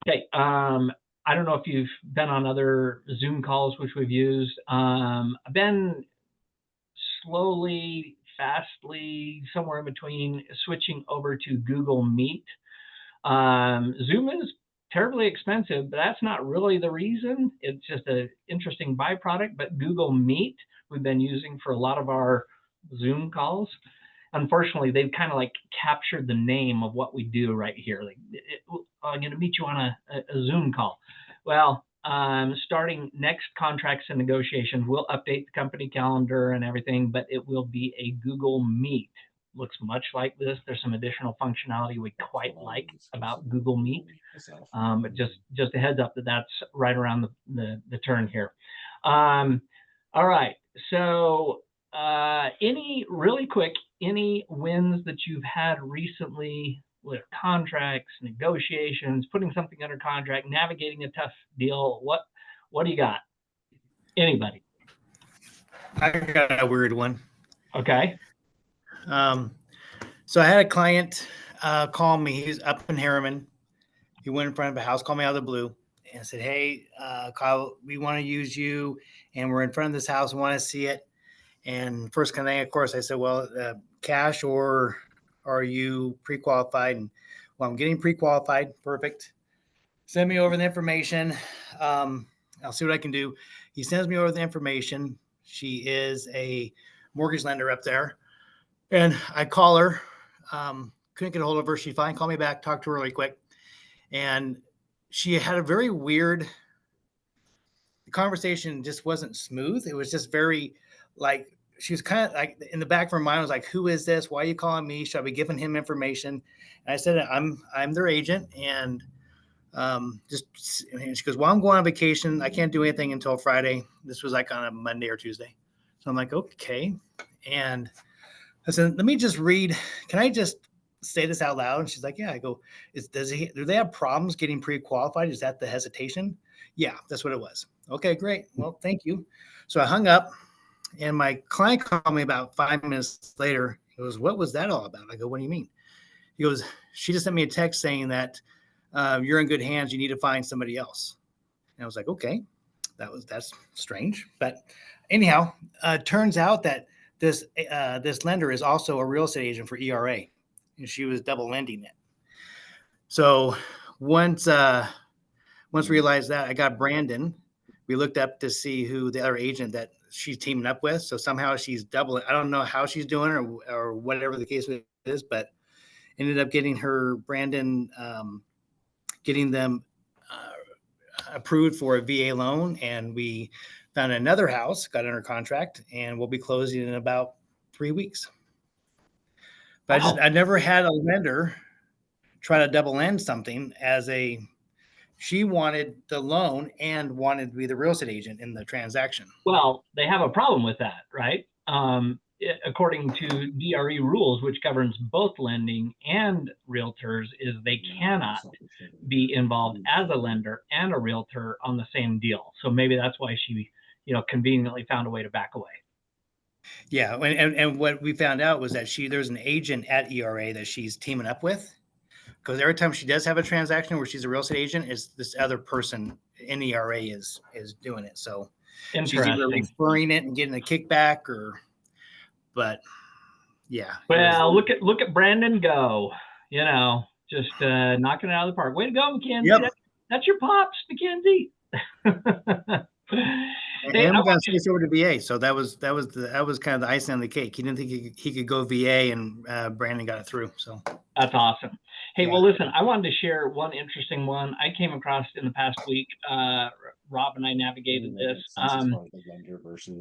Okay. I don't know if you've been on other Zoom calls, which we've used. I've been slowly, fastly, somewhere in between switching over to Google Meet. Zoom is terribly expensive, but that's not really the reason. It's just an interesting byproduct. But Google Meet, we've been using for a lot of our Zoom calls. Unfortunately, they've kind of like captured the name of what we do right here. Like, I'm going to meet you on a Zoom call. Well, starting next contracts and negotiations, we'll update the company calendar and everything, but it will be a Google Meet. Looks much like this. There's some additional functionality we quite like about Google Meet, but just a heads up that that's right around the turn here. All right, so any wins that you've had recently with contracts, negotiations, putting something under contract, navigating a tough deal? What do you got? Anybody? I got a weird one. Okay. So I had a client call me. He's up in Harriman. He went in front of a house, called me out of the blue, and said, "Hey, Kyle, we want to use you, and we're in front of this house. We want to see it." And first thing, of course, I said, "Well, cash or are you pre-qualified?" And well, I'm getting pre-qualified. Perfect. Send me over the information. I'll see what I can do. He sends me over the information. She is a mortgage lender up there, and I call her. Couldn't get a hold of her. She finally called me back. Talked to her really quick. And she had a very weird, the conversation just wasn't smooth. It was just very like, she was kind of like in the back of her mind was like, who is this? Why are you calling me? Should I be giving him information? And I said, I'm their agent. And and she goes, well, I'm going on vacation. I can't do anything until Friday. This was like on a Monday or Tuesday. So I'm like, okay. And I said, let me just read. Can I just say this out loud? And she's like, yeah. I go, do they have problems getting pre-qualified? Is that the hesitation? Yeah, that's what it was. Okay, great. Well, thank you. So I hung up, and my client called me about 5 minutes later. He goes, what was that all about? I go, what do you mean? He goes, she just sent me a text saying that you're in good hands. You need to find somebody else. And I was like, okay, that's strange. But anyhow, turns out that this lender is also a real estate agent for ERA, and she was double lending it. So once we realized that, I got Brandon. We looked up to see who the other agent that she's teaming up with. So somehow she's doubling. I don't know how she's doing or whatever the case is, but ended up getting her Brandon, getting them approved for a VA loan, and we found another house, got under contract, and we'll be closing in about 3 weeks. But Wow. I never had a lender try to double end something she wanted the loan and wanted to be the real estate agent in the transaction. Well, they have a problem with that, right? According to DRE rules, which governs both lending and realtors, is they cannot be involved as a lender and a realtor on the same deal. So maybe that's why she, conveniently found a way to back away. Yeah, and what we found out was that there's an agent at ERA that she's teaming up with, because every time she does have a transaction where she's a real estate agent, is this other person in ERA is doing it. So she's either referring it and getting a kickback, but yeah. Well, look at Brandon go. Just knocking it out of the park. Way to go, Mackenzie. Yep. That's your pops, Mackenzie. Hey, and we got to switch over to VA, so that was kind of the icing on the cake. He didn't think he could go VA, and Brandon got it through. So that's awesome. Hey, well, listen, I wanted to share one interesting one I came across in the past week. Rob and I navigated this.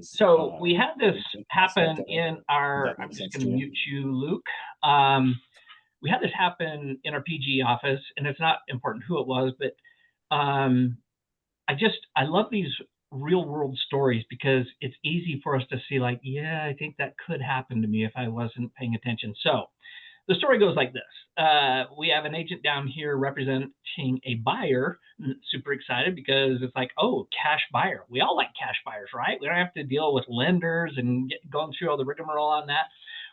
So we had this happen in our. I'm just going to mute you, Luke. We had this happen in our PG office, and it's not important who it was, but I love these real world stories because it's easy for us to see like, yeah, I think that could happen to me if I wasn't paying attention. So the story goes like this. We have an agent down here representing a buyer, super excited because it's like, oh, cash buyer. We all like cash buyers, right? We don't have to deal with lenders and going through all the rigmarole on that.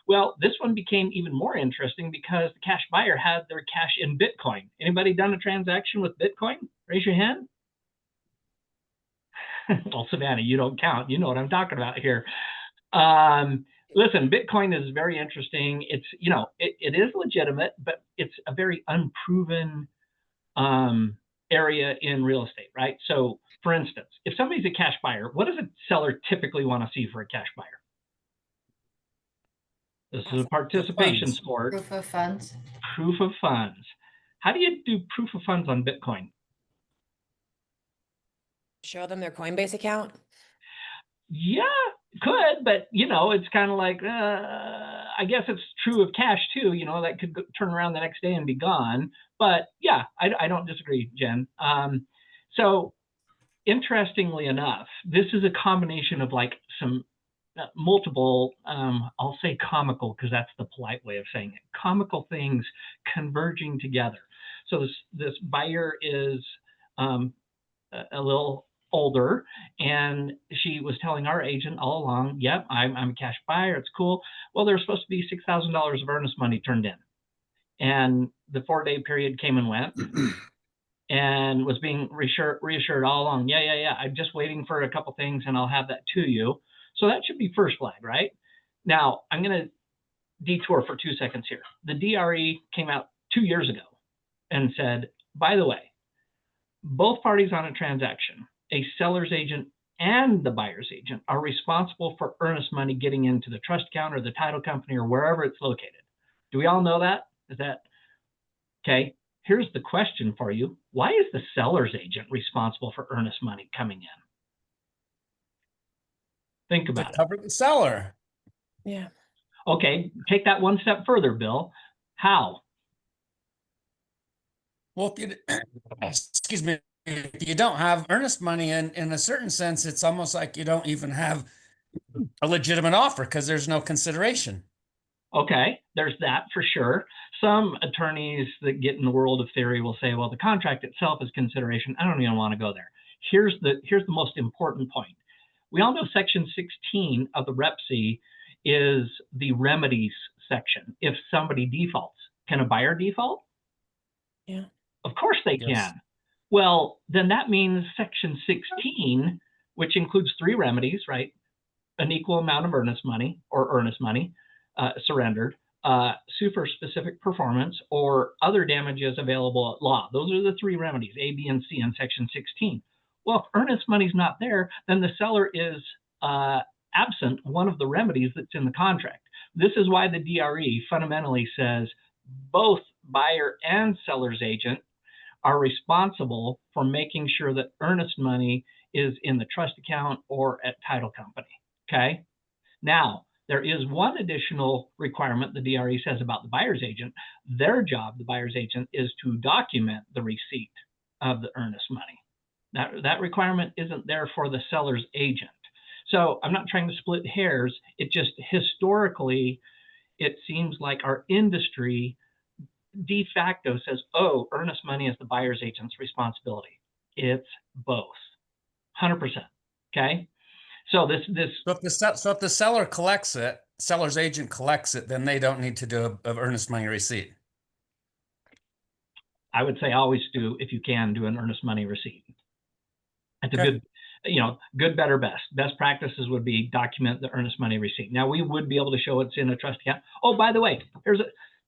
Well, this one became even more interesting because the cash buyer had their cash in Bitcoin. Anybody done a transaction with Bitcoin? Raise your hand. Well, Savannah, you don't count. You know what I'm talking about here. Listen, Bitcoin is very interesting. It's, it is legitimate, but it's a very unproven area in real estate, right? So, for instance, if somebody's a cash buyer, what does a seller typically want to see for a cash buyer? This is a participation score. Proof of funds. Proof of funds. How do you do proof of funds on Bitcoin? Show them their Coinbase account. Yeah, could, but it's kind of like, I guess it's true of cash too. That could turn around the next day and be gone. But yeah, I don't disagree, Jen. So interestingly enough, this is a combination of like some multiple, I'll say comical because that's the polite way of saying it, comical things converging together. So this buyer is a little older, and she was telling our agent all along, yep, I'm a cash buyer, it's cool. Well, there was supposed to be $6,000 of earnest money turned in, and the 4-day period came and went. And was being reassured all along, yeah, I'm just waiting for a couple things and I'll have that to you. So that should be first flag, right? Now, I'm going to detour for 2 seconds here. The DRE came out 2 years ago and said, by the way, both parties on a transaction, a seller's agent and the buyer's agent, are responsible for earnest money getting into the trust account or the title company or wherever it's located. Do we all know that? Is that okay? Here's the question for you. Why is the seller's agent responsible for earnest money coming in? Think about it. To cover the seller. Yeah. Okay, take that one step further, Bill. How? Well, excuse me, if you don't have earnest money, in a certain sense, it's almost like you don't even have a legitimate offer because there's no consideration. Okay, there's that for sure. Some attorneys that get in the world of theory will say, well, the contract itself is consideration. I don't even want to go there. Here's the most important point. We all know Section 16 of the REPC is the remedies section. If somebody defaults, can a buyer default? Yeah. Of course they can. Well, then that means Section 16, which includes 3 remedies, right? An equal amount of earnest money or earnest money surrendered, sue for specific performance, or other damages available at law. Those are the 3 remedies, A, B, and C in Section 16. Well, if earnest money's not there, then the seller is absent one of the remedies that's in the contract. This is why the DRE fundamentally says both buyer and seller's agent are responsible for making sure that earnest money is in the trust account or at title company. Okay. Now, there is one additional requirement the DRE says about the buyer's agent. Their job, the buyer's agent, is to document the receipt of the earnest money. That requirement isn't there for the seller's agent. So I'm not trying to split hairs. It just historically, it seems like our industry de facto says, oh, earnest money is the buyer's agent's responsibility. It's both, 100%. Okay. So if the seller collects it, seller's agent collects it, then they don't need to do an earnest money receipt. I would say always do, if you can, do an earnest money receipt. It's Okay. a good, good, better, best. Best practices would be document the earnest money receipt. Now we would be able to show it's in a trust account. Oh, by the way,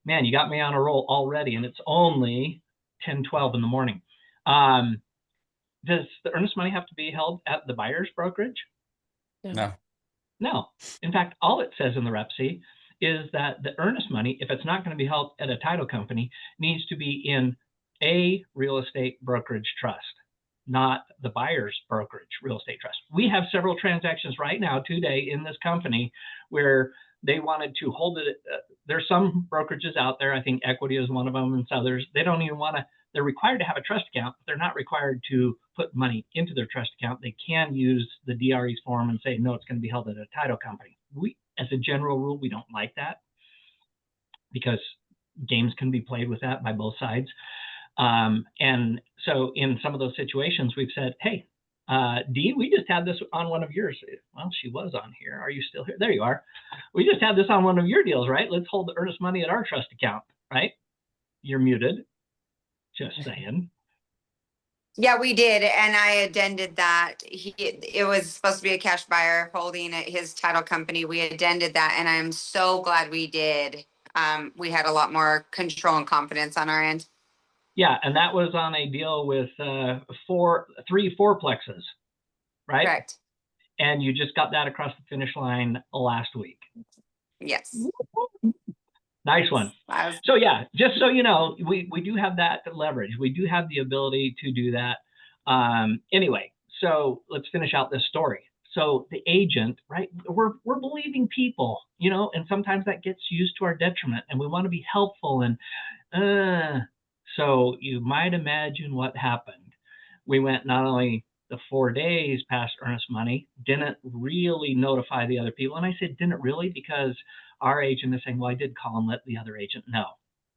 man, you got me on a roll already, and it's only 10:12 in the morning. Does the earnest money have to be held at the buyer's brokerage? No. No. In fact, all it says in the REPC is that the earnest money, if it's not going to be held at a title company, needs to be in a real estate brokerage trust, not the buyer's brokerage real estate trust. We have several transactions right now today in this company where they wanted to hold it. There's some brokerages out there. I think Equity is one of them, and others. They don't even want to. They're required to have a trust account, but they're not required to put money into their trust account. They can use the DRE's form and say, no, it's going to be held at a title company. We, as a general rule, we don't like that because games can be played with that by both sides. And so in some of those situations, we've said, hey, Dean, we just had this on one of yours. Well, she was on here. Are you still here? There you are. We just had this on one of your deals, right? Let's hold the earnest money at our trust account, right? You're muted. Just saying. Yeah, we did, and I addended that. It was supposed to be a cash buyer holding at his title company. We addended that, and I'm so glad we did. We had a lot more control and confidence on our end. Yeah, and that was on a deal with 3 fourplexes, right? Correct. And you just got that across the finish line last week. Yes. Nice one. I was, So yeah, just so you know, we do have that leverage. We do have the ability to do that. Anyway, so let's finish out this story. So the agent, right? We're believing people, you know, and sometimes that gets used to our detriment, and we want to be helpful. And so you might imagine what happened. We went not only the 4 days past earnest money, didn't really notify the other people. And I said, didn't really, because our agent is saying, well, I did call and let the other agent know.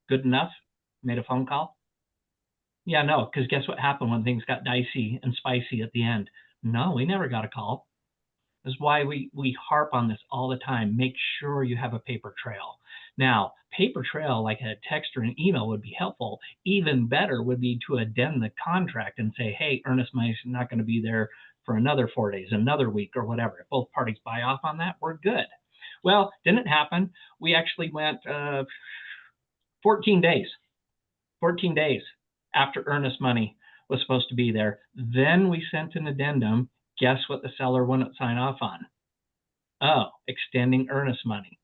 Good enough? Made a phone call? Yeah, no, because guess what happened when things got dicey and spicy at the end? No, we never got a call. That's why we harp on this all the time. Make sure you have a paper trail. Now, paper trail, like a text or an email, would be helpful. Even better would be to addend the contract and say, hey, earnest money is not going to be there for another 4 days, another week, or whatever. If both parties buy off on that, we're good. Well, didn't happen. We actually went 14 days. 14 days after earnest money was supposed to be there. Then we sent an addendum. Guess what the seller wouldn't sign off on? Oh, extending earnest money.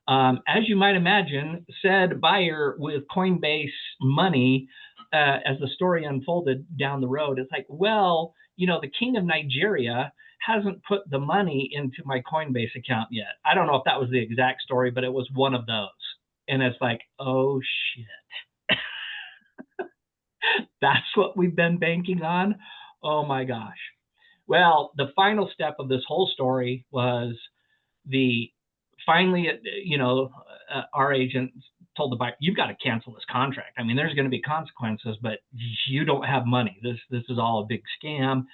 As you might imagine, said buyer with Coinbase money, as the story unfolded down the road, it's like, well, you know, the king of Nigeria hasn't put the money into my Coinbase account yet. I don't know if that was the exact story, but it was one of those. And it's like, oh, shit. That's what we've been banking on? Oh, my gosh. Well, the final step of this whole story was finally, you know, our agent told the buyer, you've got to cancel this contract. I mean, there's going to be consequences, but you don't have money. This is all a big scam.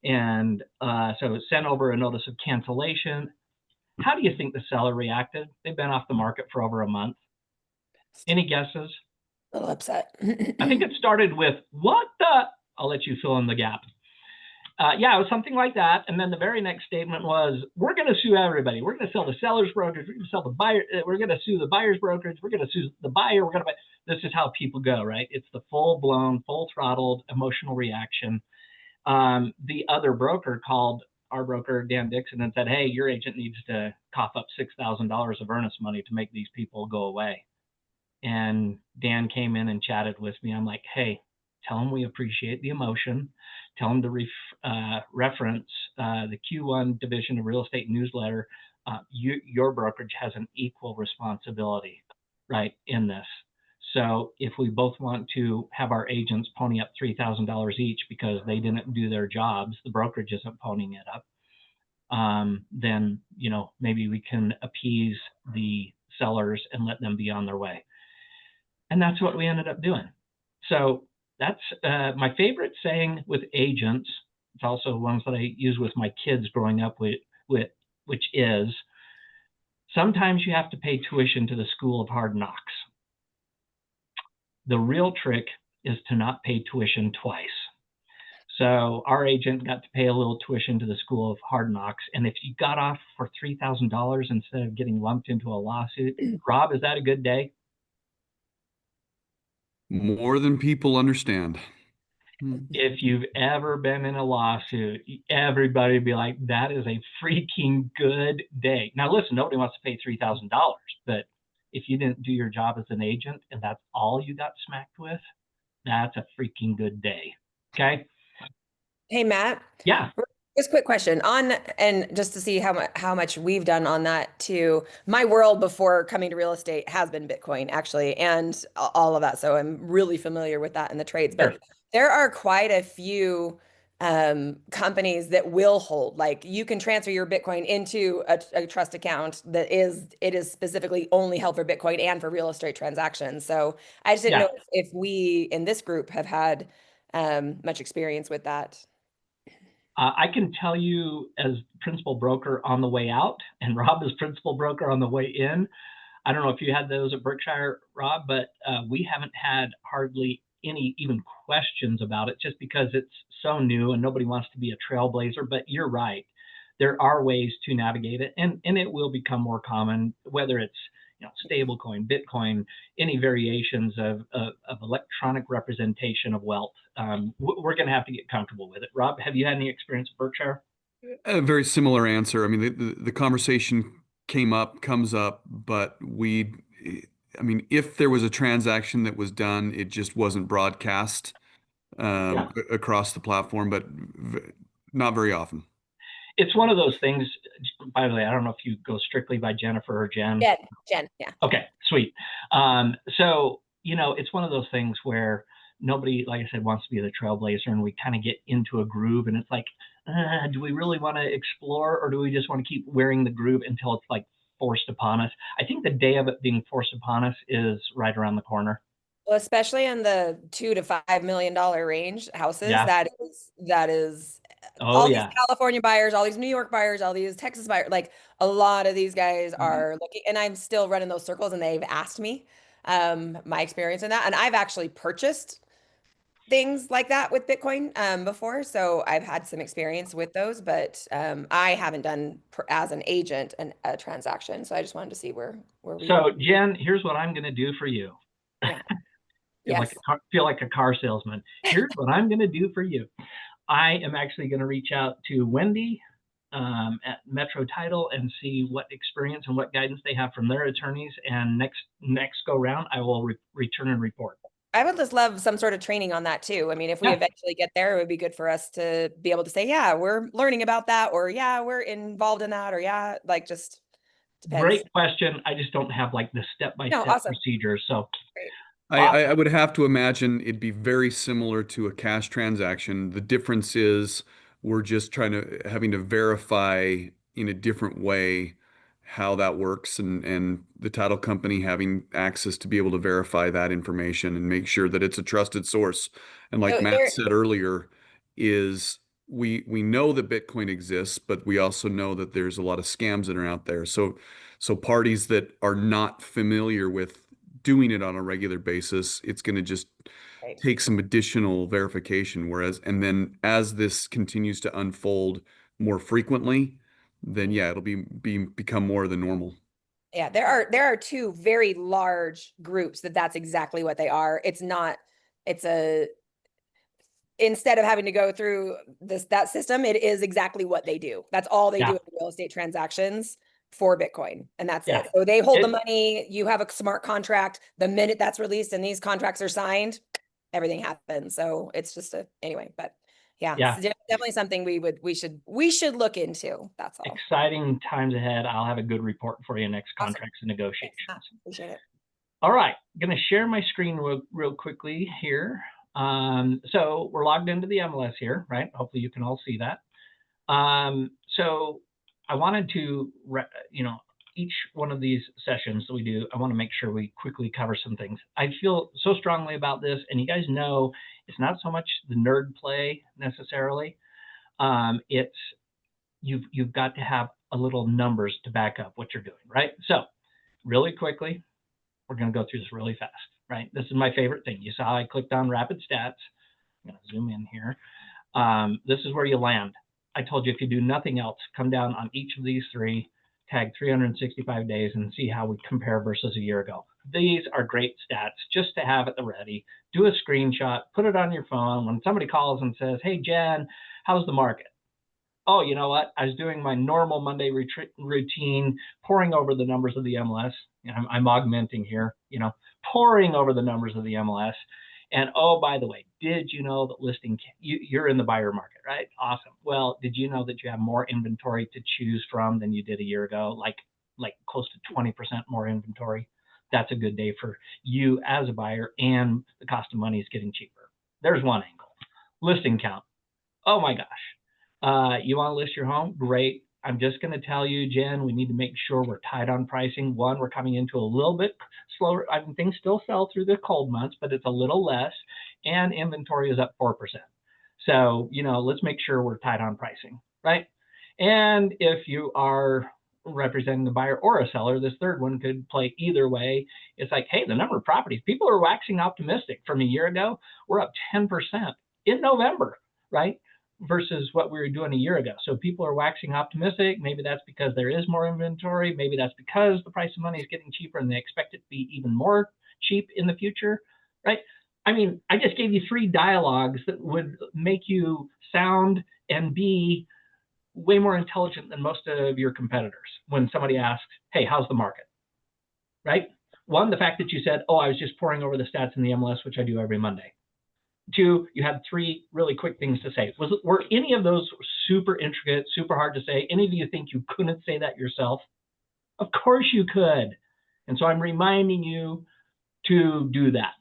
And so it sent over a notice of cancellation. How do you think the seller reacted? They've been off the market for over a month. Any guesses? A little upset. I think it started with, what the? I'll let you fill in the gap. Yeah, it was something like that. And then the very next statement was, we're going to sue everybody. We're going to sell the seller's brokerage. We're going to sell the buyer. We're going to sue the buyer's brokerage. We're going to sue the buyer. We're going to. This is how people go, right? It's the full-blown, full-throttled emotional reaction. The other broker called our broker, Dan Dixon, and said, hey, your agent needs to cough up $6,000 of earnest money to make these people go away. And Dan came in and chatted with me. I'm like, hey, tell them we appreciate the emotion. Tell them to reference the Q1 Division of Real Estate newsletter. Your brokerage has an equal responsibility, right, in this. So if we both want to have our agents pony up $3,000 each because they didn't do their jobs, the brokerage isn't ponying it up, then, you know, maybe we can appease the sellers and let them be on their way. And that's what we ended up doing. So that's my favorite saying with agents. It's also ones that I use with my kids growing up with, which is, sometimes you have to pay tuition to the school of hard knocks. The real trick is to not pay tuition twice. So our agent got to pay a little tuition to the school of hard knocks. And if you got off for $3,000 instead of getting lumped into a lawsuit, Rob, is that a good day? More than people understand. If you've ever been in a lawsuit, everybody would be like, that is a freaking good day. Now, listen, nobody wants to pay $3,000, but if you didn't do your job as an agent and that's all you got smacked with, that's a freaking good day. Okay. Hey, Matt. Yeah. Just a quick question on, and just to see how much we've done on that too. My world before coming to real estate has been Bitcoin actually, and all of that. So I'm really familiar with that in the trades, but Sure. there are quite a few companies that will hold, like you can transfer your Bitcoin into a trust account that it is specifically only held for Bitcoin and for real estate transactions. So I just didn't know if we in this group have had much experience with that. I can tell you as principal broker on the way out and Rob is principal broker on the way in. I don't know if you had those at Berkshire, Rob, but we haven't had hardly any even questions about it just because it's so new and nobody wants to be a trailblazer. But you're right. There are ways to navigate it, and it will become more common, whether it's stablecoin, Bitcoin, any variations of electronic representation of wealth. We're going to have to get comfortable with it. Rob, have you had any experience at Berkshire? A very similar answer. I mean, the conversation comes up, but if there was a transaction that was done, it just wasn't broadcast across the platform, but not very often. It's one of those things. By the way, I don't know if you go strictly by Jennifer or Jen. Jen, yeah. Okay, sweet. So, it's one of those things where nobody, like I said, wants to be the trailblazer, and we kind of get into a groove, and it's like, do we really want to explore, or do we just want to keep wearing the groove until it's like forced upon us? I think the day of it being forced upon us is right around the corner. Well, especially in the $2 to $5 million range houses, Yeah. that is Oh, all yeah. these California buyers, all these New York buyers, all these Texas buyers, like a lot of these guys are looking, and I'm still running those circles, and they've asked me my experience in that. And I've actually purchased things like that with Bitcoin before. So I've had some experience with those, but I haven't done as an agent a transaction. So I just wanted to see where we So Jen, here's what I'm going to do for you. Yeah. Feel like a car salesman. Here's what I'm going to do for you. I am actually going to reach out to Wendy at Metro Title and see what experience and what guidance they have from their attorneys. And next go round, I will return and report. I would just love some sort of training on that too. I mean, if we eventually get there, it would be good for us to be able to say, yeah, we're learning about that, or yeah, we're involved in that, or yeah, like just depends. Great question. I just don't have like the step-by-step procedures. So great. I would have to imagine it'd be very similar to a cash transaction. The difference is we're just having to verify in a different way how that works, and the title company having access to be able to verify that information and make sure that it's a trusted source. And like Matt said earlier, is we know that Bitcoin exists, but we also know that there's a lot of scams that are out there. So parties that are not familiar with doing it on a regular basis, it's going to just take some additional verification. And then as this continues to unfold more frequently, then it'll become more of the normal. Yeah, there are two very large groups that's exactly what they are. Instead of having to go through that system, it is exactly what they do. That's all they do in real estate transactions for Bitcoin, and that's it. So they hold the money. You have a smart contract. The minute that's released and these contracts are signed, everything happens. So it's just anyway, but it's definitely something we should look into. That's all. Exciting times ahead. I'll have a good report for you next contracts and negotiations. Appreciate it. All right, going to share my screen real quickly here. So we're logged into the MLS here, right? Hopefully you can all see that. So I wanted to, each one of these sessions that we do, I want to make sure we quickly cover some things. I feel so strongly about this, and you guys know it's not so much the nerd play necessarily. It's you've got to have a little numbers to back up what you're doing, right? So really quickly, we're going to go through this really fast, right? This is my favorite thing. You saw I clicked on rapid stats. I'm going to zoom in here. This is where you land. I told you if you do nothing else, come down on each of these three, tag 365 days, and see how we compare versus a year ago. These are great stats just to have at the ready. Do a screenshot, put it on your phone. When somebody calls and says, hey, Jen, how's the market? Oh, you know what? I was doing my normal Monday routine, pouring over the numbers of the MLS. I'm augmenting here, pouring over the numbers of the MLS. And oh, by the way, did you know that you're in the buyer market, right? Awesome. Well, did you know that you have more inventory to choose from than you did a year ago? Like close to 20% more inventory. That's a good day for you as a buyer, and the cost of money is getting cheaper. There's one angle. Listing count. Oh my gosh. You want to list your home? Great. I'm just going to tell you, Jen, we need to make sure we're tight on pricing. One, we're coming into a little bit slower. I mean, things still sell through the cold months, but it's a little less, and inventory is up 4%. So, let's make sure we're tight on pricing, right? And if you are representing the buyer or a seller, this third one could play either way. It's like, hey, the number of properties, people are waxing optimistic. From a year ago, we're up 10% in November, right? Versus what we were doing a year ago. So people are waxing optimistic. Maybe that's because there is more inventory. Maybe that's because the price of money is getting cheaper and they expect it to be even more cheap in the future, right? I mean, I just gave you 3 dialogues that would make you sound and be way more intelligent than most of your competitors when somebody asks, hey, how's the market, right? One, the fact that you said, oh, I was just poring over the stats in the MLS, which I do every Monday. 2, you had 3 really quick things to say. Were any of those super intricate, super hard to say? Any of you think you couldn't say that yourself? Of course you could. And so I'm reminding you to do that.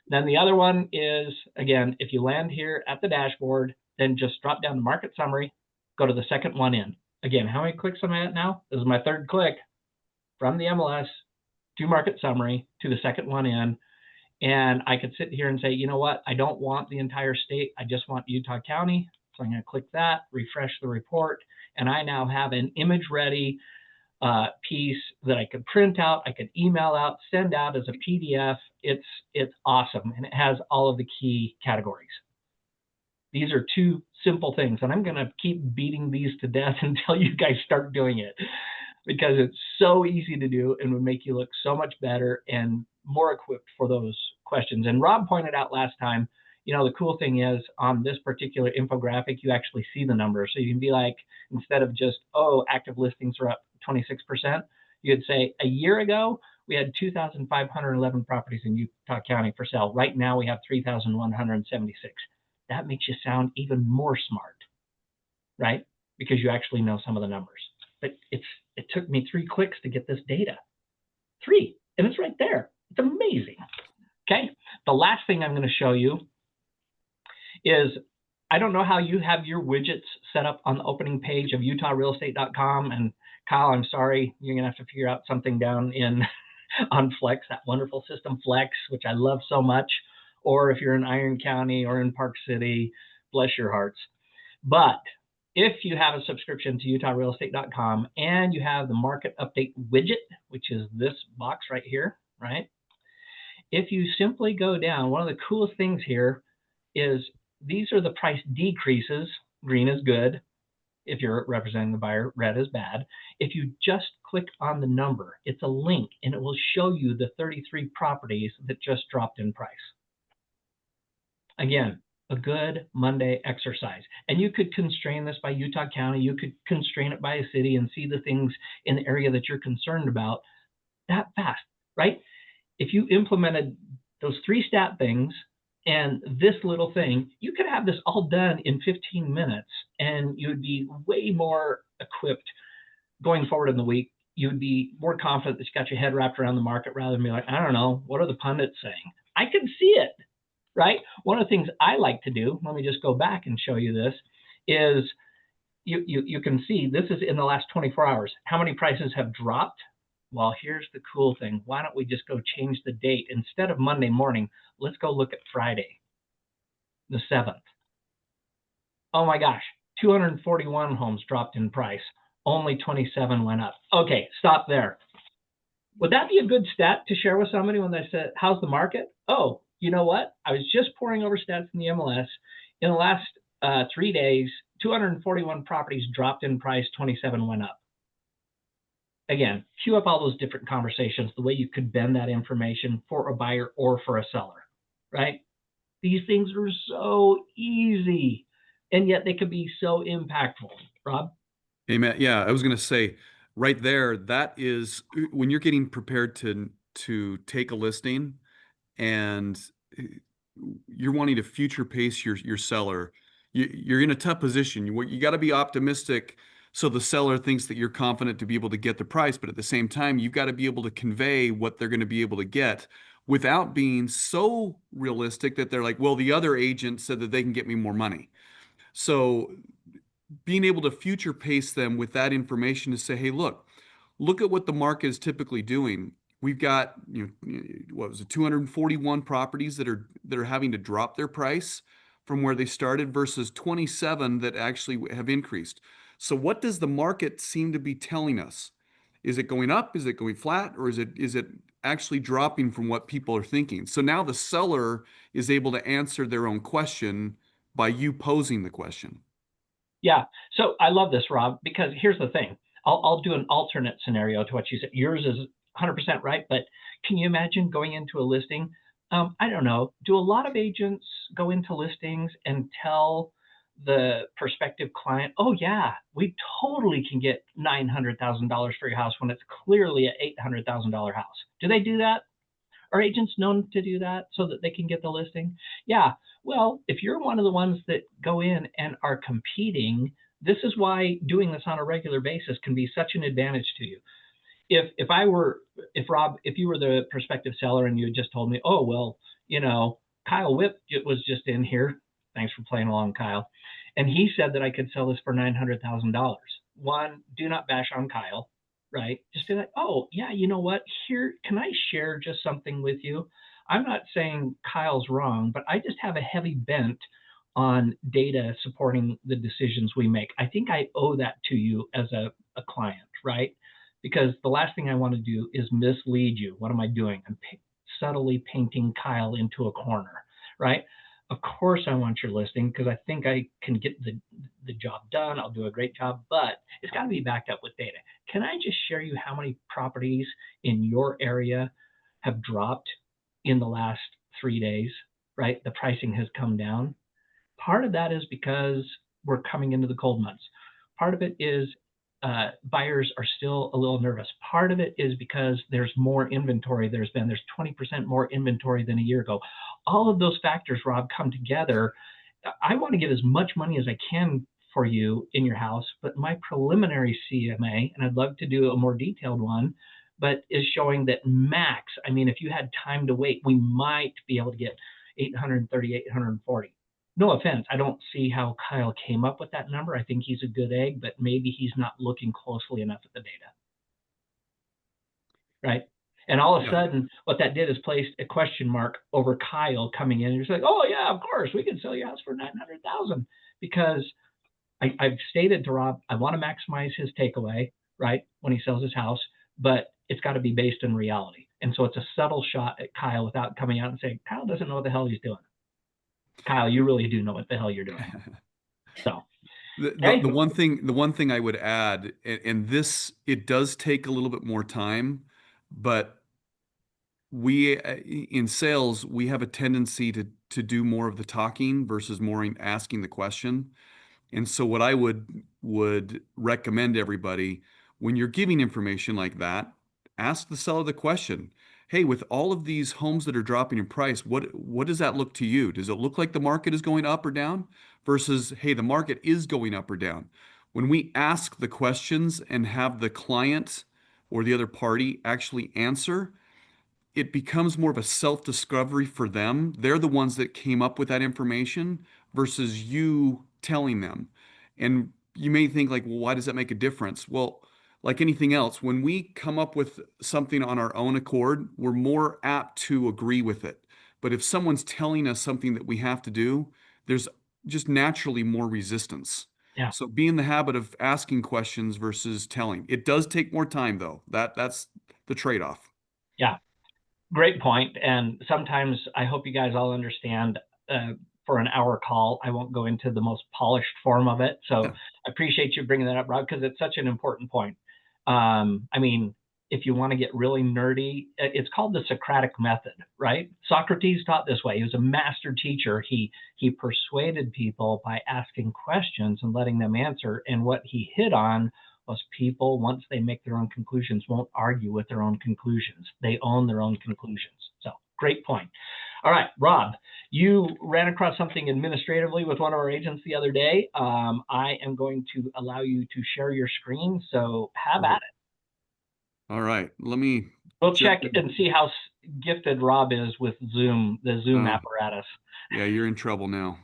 Then the other one is, again, if you land here at the dashboard, then just drop down to market summary, go to the second one in. Again, how many clicks am I at now? This is my 3rd click from the MLS to market summary to the second one in. And I could sit here and say, you know what? I don't want the entire state. I just want Utah County. So I'm going to click that, refresh the report, and I now have an image ready piece that I could print out, I could email out, send out as a PDF. It's awesome, and it has all of the key categories. These are 2 simple things, and I'm going to keep beating these to death until you guys start doing it, because it's so easy to do and would make you look so much better and more equipped for those questions. And Rob pointed out last time, the cool thing is on this particular infographic, you actually see the numbers. So you can be like, instead of just, oh, active listings are up 26%, you'd say a year ago, we had 2,511 properties in Utah County for sale. Right now, we have 3,176. That makes you sound even more smart, right? Because you actually know some of the numbers. But it took me 3 clicks to get this data. 3, and it's right there. It's amazing. Okay, the last thing I'm going to show you is, I don't know how you have your widgets set up on the opening page of utahrealestate.com. And Kyle, I'm sorry, you're going to have to figure out something down in on Flex, that wonderful system Flex, which I love so much. Or if you're in Iron County or in Park City, bless your hearts. But if you have a subscription to utahrealestate.com and you have the market update widget, which is this box right here, right? If you simply go down, one of the coolest things here is these are the price decreases. Green is good. If you're representing the buyer, red is bad. If you just click on the number, it's a link and it will show you the 33 properties that just dropped in price. Again, a good Monday exercise. And you could constrain this by Utah County. You could constrain it by a city and see the things in the area that you're concerned about that fast, right? If you implemented those 3 stat things and this little thing, you could have this all done in 15 minutes and you would be way more equipped going forward in the week. You would be more confident that you got your head wrapped around the market rather than be like, I don't know, what are the pundits saying? I can see it, right? One of the things I like to do, let me just go back and show you this, is you can see this is in the last 24 hours. How many prices have dropped? Well, here's the cool thing. Why don't we just go change the date? Instead of Monday morning, let's go look at Friday, the 7th. Oh my gosh, 241 homes dropped in price. Only 27 went up. Okay, stop there. Would that be a good stat to share with somebody when they said, how's the market? Oh, you know what? I was just pouring over stats in the MLS. In the last 3 days, 241 properties dropped in price, 27 went up. Again, queue up all those different conversations, the way you could bend that information for a buyer or for a seller, right? These things are so easy, and yet they could be so impactful. Rob? Hey, Matt. Yeah, I was going to say right there, that is when you're getting prepared to take a listing and you're wanting to future pace your seller. You're in a tough position. You got to be optimistic so the seller thinks that you're confident to be able to get the price, but at the same time, you've got to be able to convey what they're going to be able to get without being so realistic that they're like, well, the other agent said that they can get me more money. So being able to future pace them with that information to say, hey, look at what the market is typically doing. We've got, what was it, 241 properties that are having to drop their price. from where they started versus 27 that actually have increased. So what does the market seem to be telling us? Is it going up? Is it going flat? Or is it actually dropping from what people are thinking? So now the seller is able to answer their own question by you posing the question. Yeah. So I love this, Rob, because here's the thing. I'll do an alternate scenario to what you said. Yours is 100% right, but can you imagine going into a listing? I don't know. Do a lot of agents go into listings and tell the prospective client, "Oh yeah, we totally can get $900,000 for your house," when it's clearly an $800,000 house? Do they do that? Are agents known to do that so that they can get the listing? Yeah. Well, if you're one of the ones that go in and are competing, this is why doing this on a regular basis can be such an advantage to you. If Rob, if you were the prospective seller and you had just told me, "Oh, well, Kyle Whip was just in here. Thanks for playing along, Kyle. And he said that I could sell this for $900,000. One, do not bash on Kyle, right? Just be like, "Oh, yeah, you know what? Here, can I share just something with you? I'm not saying Kyle's wrong, but I just have a heavy bent on data supporting the decisions we make. I think I owe that to you as a client, right? Because the last thing I want to do is mislead you. What am I doing? I'm subtly painting Kyle into a corner, right? Of course I want your listing because I think I can get the job done. I'll do a great job, but it's got to be backed up with data. Can I just share you how many properties in your area have dropped in the last 3 days, right? The pricing has come down. Part of that is because we're coming into the cold months. Part of it is buyers are still a little nervous. Part of it is because there's more inventory. There's 20% more inventory than a year ago. All of those factors, Rob, come together. I want to get as much money as I can for you in your house, but my preliminary CMA, and I'd love to do a more detailed one, but is showing that max, I mean, if you had time to wait, we might be able to get 830, 840. No offense, I don't see how Kyle came up with that number. I think he's a good egg, but maybe he's not looking closely enough at the data. Right? And all of a sudden, what that did is placed a question mark over Kyle coming in. He's like, "Oh yeah, of course, we can sell your house for 900,000," because I've stated to Rob, I want to maximize his takeaway, right, when he sells his house, but it's got to be based in reality. And so it's a subtle shot at Kyle without coming out and saying, "Kyle doesn't know what the hell he's doing." Kyle, you really do know what the hell you're doing. So the one thing I would add, and this, it does take a little bit more time, but we in sales, we have a tendency to do more of the talking versus more in asking the question. And so what I would recommend everybody, when you're giving information like that, ask the seller the question. Hey, with all of these homes that are dropping in price, what does that look to you? Does it look like the market is going up or down? Versus, hey, the market is going up or down. When we ask the questions and have the client or the other party actually answer, it becomes more of a self-discovery for them. They're the ones that came up with that information versus you telling them. And you may think like, well, why does that make a difference? Well, like anything else, when we come up with something on our own accord, we're more apt to agree with it. But if someone's telling us something that we have to do, there's just naturally more resistance. Yeah. So be in the habit of asking questions versus telling. It does take more time though. That's the trade-off. Yeah. Great point. And sometimes I hope you guys all understand, for an hour call, I won't go into the most polished form of it. So I appreciate you bringing that up, Rob, because it's such an important point. I mean, if you want to get really nerdy, it's called the Socratic method, right? Socrates taught this way. He was a master teacher. He persuaded people by asking questions and letting them answer. And what he hit on was people, once they make their own conclusions, won't argue with their own conclusions. They own their own conclusions. So great point. All right, Rob, you ran across something administratively with one of our agents the other day. I am going to allow you to share your screen. So have at it. All right, let me. We'll check and see how gifted Rob is with Zoom, the Zoom apparatus. Yeah, you're in trouble now.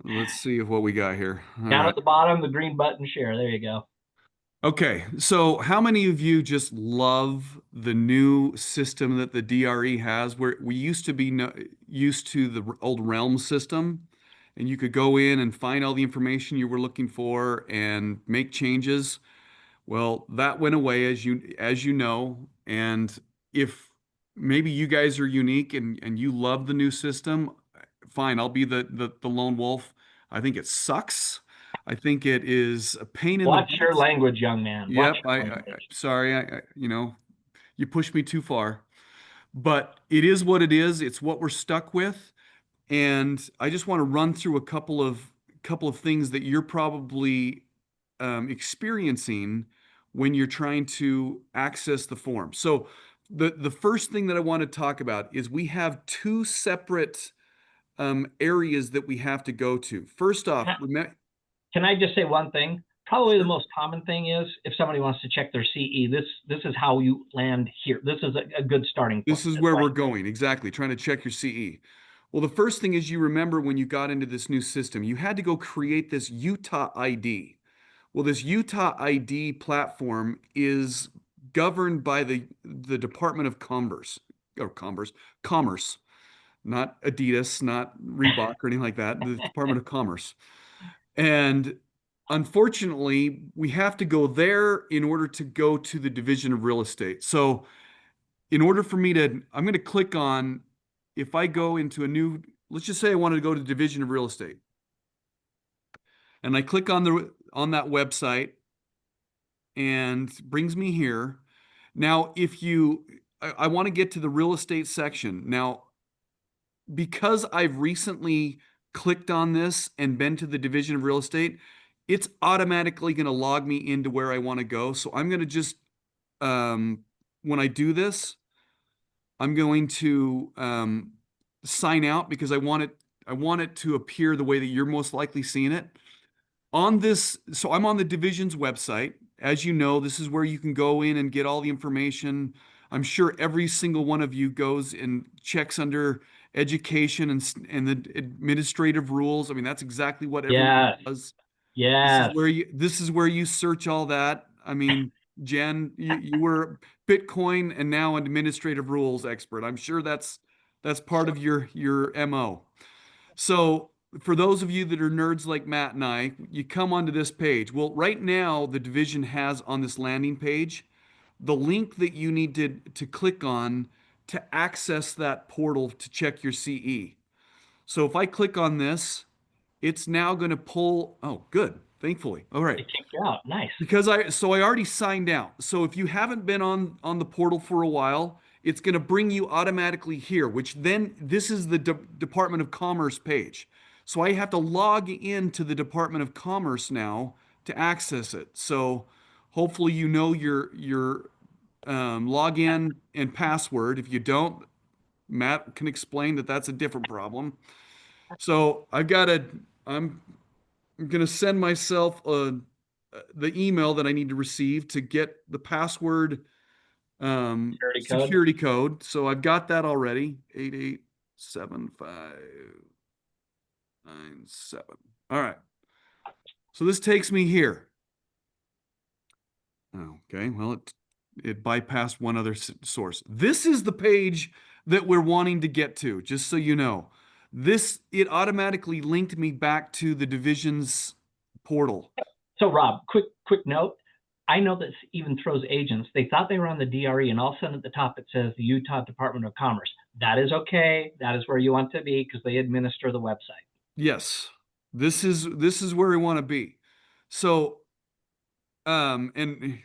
Let's see what we got here. All Down right. at the bottom, the green button, share. There you go. Okay, so how many of you just love the new system that the DRE has, where we used to be used to the old Realm system, and you could go in and find all the information you were looking for and make changes? Well, that went away, as you know, and if maybe you guys are unique and you love the new system, fine, I'll be the lone wolf. I think it sucks. I think it is a pain in the Watch your butt. language, young man. Watch Yep, your I language. sorry, you pushed me too far. But it is what it is. It's what we're stuck with. And I just want to run through a couple of things that you're probably experiencing when you're trying to access the form. So the first thing that I want to talk about is we have two separate areas that we have to go to. First off, Can I just say one thing? Probably the most common thing is if somebody wants to check their CE, this is how you land here. This is a good starting point. this is where we're going. Exactly. Trying to check your CE. Well, the first thing is you remember when you got into this new system, you had to go create this Utah ID. Well, this Utah ID platform is governed by the Department of Commerce, not Adidas, not Reebok or anything like that, the Department of Commerce. And unfortunately, we have to go there in order to go to the Division of Real Estate. So in order for me to, I'm going to click on, if I go into a new, let's just say I wanted to go to the Division of Real Estate. And I click on that website and brings me here. Now, I want to get to the real estate section. Now, because I've recently clicked on this and been to the Division of Real Estate, it's automatically going to log me into where I want to go. So I'm going to just, when I do this, I'm going to sign out because I want it to appear the way that you're most likely seeing it. So I'm on the division's website. As you know, this is where you can go in and get all the information. I'm sure every single one of you goes and checks under education and the administrative rules. I mean, that's exactly what everyone Yes. does. Yes. This is where you search all that. I mean, Jen, you were Bitcoin and now an administrative rules expert. I'm sure that's part of your MO. So for those of you that are nerds like Matt and I, you come onto this page. Well, right now the division has on this landing page the link that you need to click on to access that portal to check your CE. So if I click on this, it's now going to pull. Oh, good. Thankfully. All right. It kicked you out. Nice. Because I already signed out. So if you haven't been on the portal for a while, it's going to bring you automatically here, which then this is the Department of Commerce page. So I have to log into the Department of Commerce now to access it. So hopefully you know your login and password. If you don't, Matt can explain that that's a different problem. So I'm going to send myself the email that I need to receive to get the password security code. So I've got that already. 887597. All right. So this takes me here. Okay. Well, it bypassed one other source. This is the page that we're wanting to get to, just so you know. It automatically linked me back to the division's portal. So Rob, quick note. I know this even throws agents. They thought they were on the DRE, and all of a sudden at the top it says the Utah Department of Commerce. That is okay. That is where you want to be because they administer the website. Yes, this is where we want to be. So, and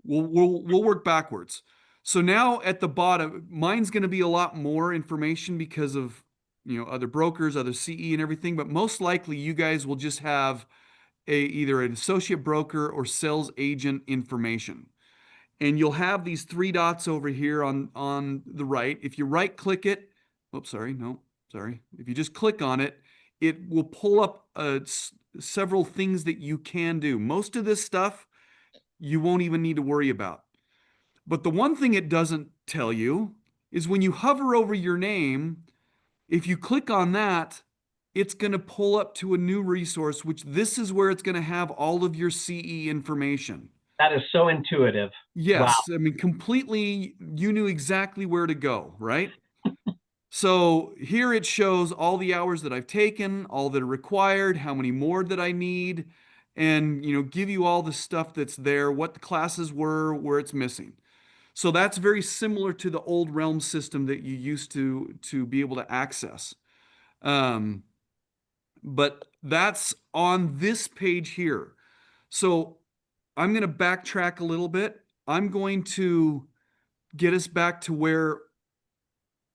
we'll work backwards. So now at the bottom, mine's going to be a lot more information because of other brokers, other CE and everything. But most likely, you guys will just have either an associate broker or sales agent information. And you'll have these three dots over here on the right. If you right click it, oops, sorry, no, sorry. If you just click on it, it will pull up several things that you can do. Most of this stuff you won't even need to worry about. But the one thing it doesn't tell you is when you hover over your name, if you click on that, it's going to pull up to a new resource, which this is where it's going to have all of your CE information. That is so intuitive. Wow. Yes, I mean, completely, you knew exactly where to go, right? So here it shows all the hours that I've taken, all that are required, how many more that I need, and give you all the stuff that's there, what the classes were, where it's missing. So that's very similar to the old Realm system that you used to be able to access. But that's on this page here. So I'm going to backtrack a little bit. I'm going to get us back to where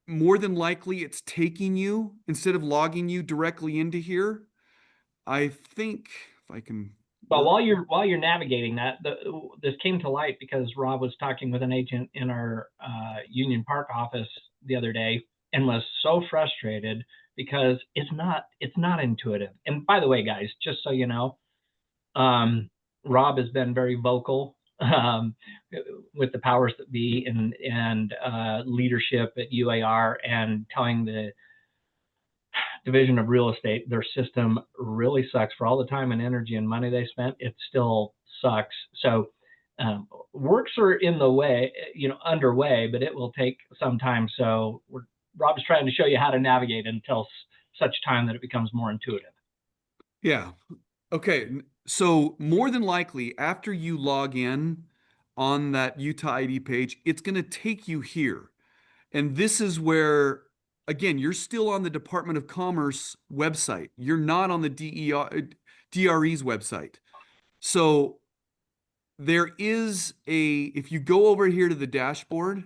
more than likely it's taking you instead of logging you directly into here. I think if I can. But while you're navigating that, this came to light because Rob was talking with an agent in our Union Park office the other day and was so frustrated because it's not intuitive. And by the way, guys, just so you know, Rob has been very vocal with the powers that be and leadership at UAR and telling the Division of Real Estate their system really sucks for all the time and energy and money they spent. It still sucks. So works are in the way, underway, but it will take some time. So Rob's trying to show you how to navigate until such time that it becomes more intuitive. Yeah. Okay. So more than likely, after you log in on that Utah ID page, it's going to take you here. And this is where, again, you're still on the Department of Commerce website. You're not on the DRE's website. So there is if you go over here to the dashboard,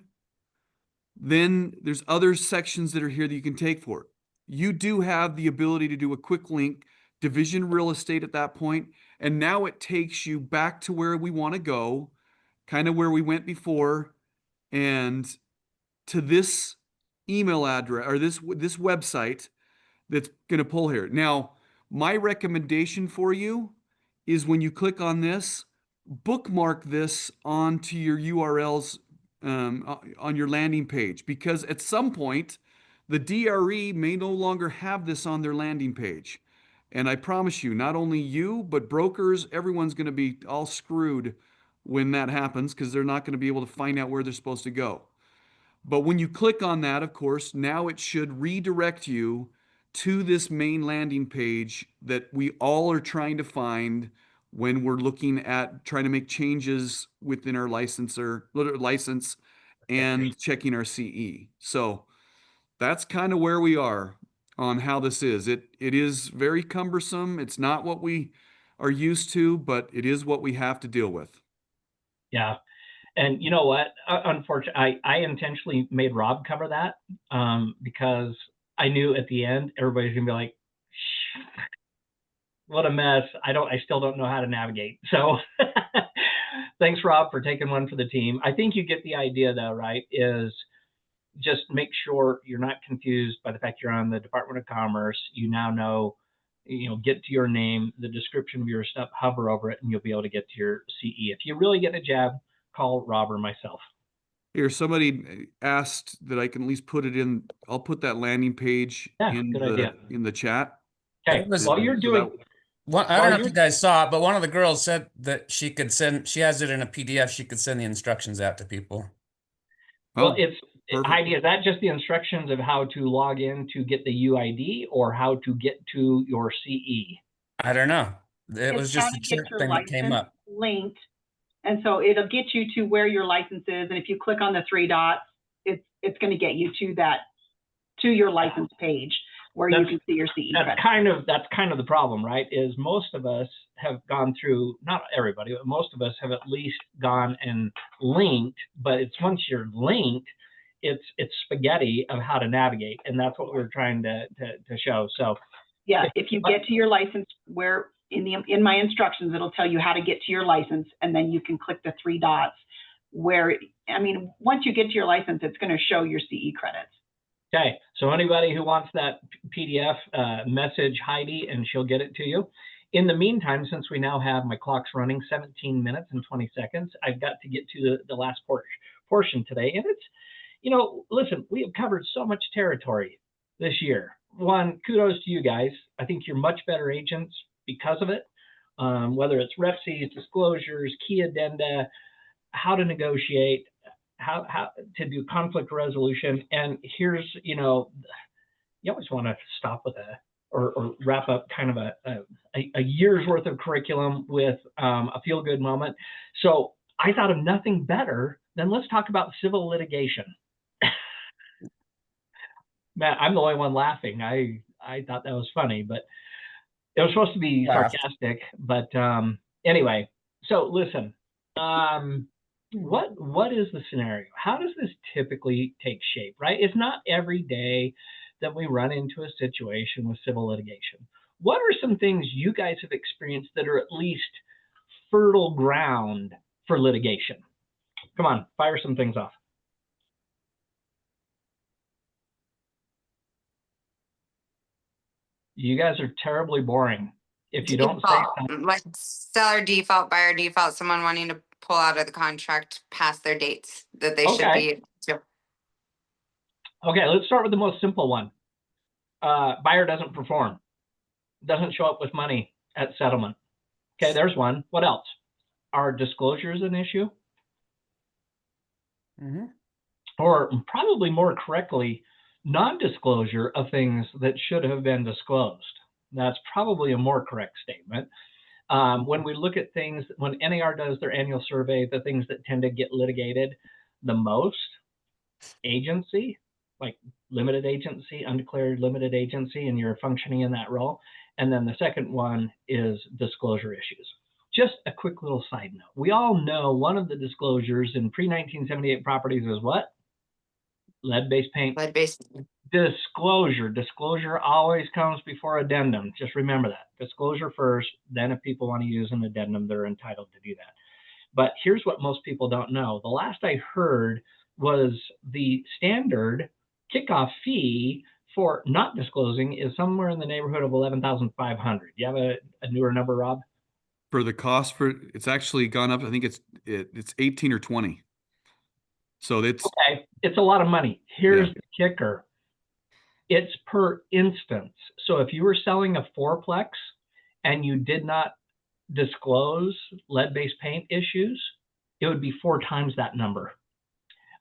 then there's other sections that are here that you can take for it. You do have the ability to do a quick link, Division Real Estate at that point, and now it takes you back to where we want to go, kind of where we went before, and to this email address or this website that's going to pull here. Now, my recommendation for you is when you click on this, bookmark this onto your URLs on your landing page, because at some point the DRE may no longer have this on their landing page. And I promise you, not only you, but brokers, everyone's going to be all screwed when that happens because they're not going to be able to find out where they're supposed to go. But when you click on that, of course, now it should redirect you to this main landing page that we all are trying to find when we're looking at trying to make changes within our license and checking our CE. So that's kind of where we are on how this is. It is very cumbersome. It's not what we are used to, but it is what we have to deal with. Yeah. And you know what? Unfortunately, I intentionally made Rob cover that because I knew at the end everybody's gonna be like, "What a mess! I still don't know how to navigate." So, thanks, Rob, for taking one for the team. I think you get the idea, though, right? Is just make sure you're not confused by the fact you're on the Department of Commerce. You now know, get to your name, the description of your stuff, hover over it, and you'll be able to get to your CE. If you really get a jab, call Rob or myself. Here, somebody asked that I can at least put it in. I'll put that landing page in the chat. Okay. While you're doing, I don't know if you guys saw it, but one of the girls said that she has it in a PDF. She could send the instructions out to people. Well, Heidi, is that just the instructions of how to log in to get the UID or how to get to your CE? I don't know. It was just a thing that came up. Linked. And so it'll get you to where your license is. And if you click on the three dots, it's going to get you to your license page where you can see your CE credit. That's kind of the problem, right? Is most of us have gone through, not everybody, but most of us have at least gone and linked, but it's once you're linked, it's spaghetti of how to navigate. And that's what we're trying to show. So yeah, if you get to your license where in my instructions, it'll tell you how to get to your license, and then you can click the three dots where, once you get to your license, it's going to show your CE credits. Okay, so anybody who wants that PDF, message Heidi and she'll get it to you. In the meantime, since we now have my clock's running 17 minutes and 20 seconds, I've got to get to the last portion today. And it's, listen, we have covered so much territory this year. One, kudos to you guys. I think you're much better agents because of it. whether it's rep fees, disclosures, key addenda, how to negotiate, how to do conflict resolution. And here's, you always want to stop with or wrap up kind of a year's worth of curriculum with a feel-good moment. So I thought of nothing better than let's talk about civil litigation. Matt, I'm the only one laughing. I thought that was funny, but it was supposed to be sarcastic. But anyway, so listen, what is the scenario? How does this typically take shape, right? It's not every day that we run into a situation with civil litigation. What are some things you guys have experienced that are at least fertile ground for litigation? Come on, fire some things off. You guys are terribly boring. If you don't say something. Like seller default, buyer default, someone wanting to pull out of the contract past their dates that they should be. Okay, let's start with the most simple one. Buyer doesn't perform, doesn't show up with money at settlement. Okay, there's one. What else? Are disclosures an issue? Mm-hmm. Or probably more correctly, non-disclosure of things that should have been disclosed. That's probably a more correct statement. When we look at things, when NAR does their annual survey, the things that tend to get litigated the most, agency, like limited agency, undeclared limited agency, and you're functioning in that role. And then the second one is disclosure issues. Just a quick little side note. We all know one of the disclosures in pre-1978 properties is what? Lead-based paint. Lead-based. Disclosure always comes before addendum. Just remember that. Disclosure first, then if people want to use an addendum, they're entitled to do that. But here's what most people don't know. The last I heard was the standard kickoff fee for not disclosing is somewhere in the neighborhood of $11,500. Do you have a newer number, Rob? For the cost for it's actually gone up. I think it's 18 or 20. So it's okay. It's a lot of money. Here's the kicker. It's per instance. So if you were selling a fourplex and you did not disclose lead-based paint issues, it would be 4 times that number.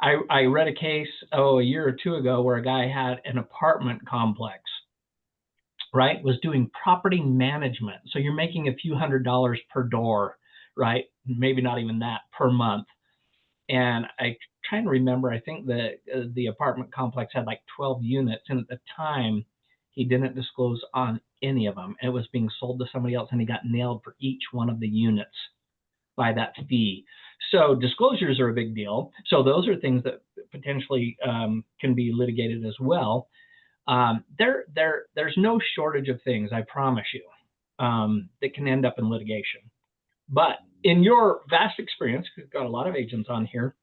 I read a case, a year or two ago where a guy had an apartment complex, right? Was doing property management. So you're making a few $100s per door, right? Maybe not even that per month. And I trying to remember, I think the apartment complex had like 12 units. And at the time, he didn't disclose on any of them. It was being sold to somebody else and he got nailed for each one of the units by that fee. So disclosures are a big deal. So those are things that potentially can be litigated as well. There's no shortage of things, I promise you, that can end up in litigation. But in your vast experience, we've got a lot of agents on here,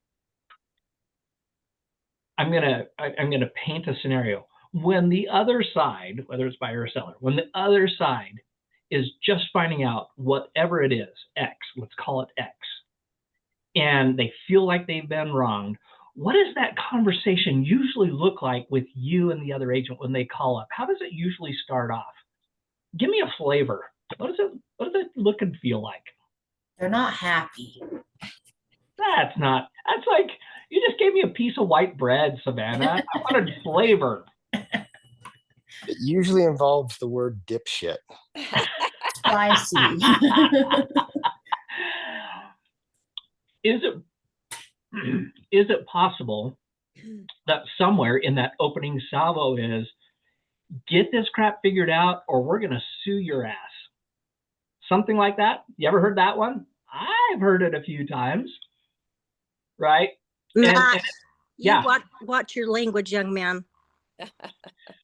I'm gonna paint a scenario. When the other side, whether it's buyer or seller, when the other side is just finding out whatever it is, X, let's call it X, and they feel like they've been wronged, what does that conversation usually look like with you and the other agent when they call up? How does it usually start off? Give me a flavor. What does it look and feel like? They're not happy. That's like, you just gave me a piece of white bread, Savannah. I wanted flavor. It usually involves the word dipshit. Spicy. Is it possible that somewhere in that opening salvo is, get this crap figured out or we're going to sue your ass? Something like that? You ever heard that one? I've heard it a few times. Right? Matt, yeah. Watch your language, young man.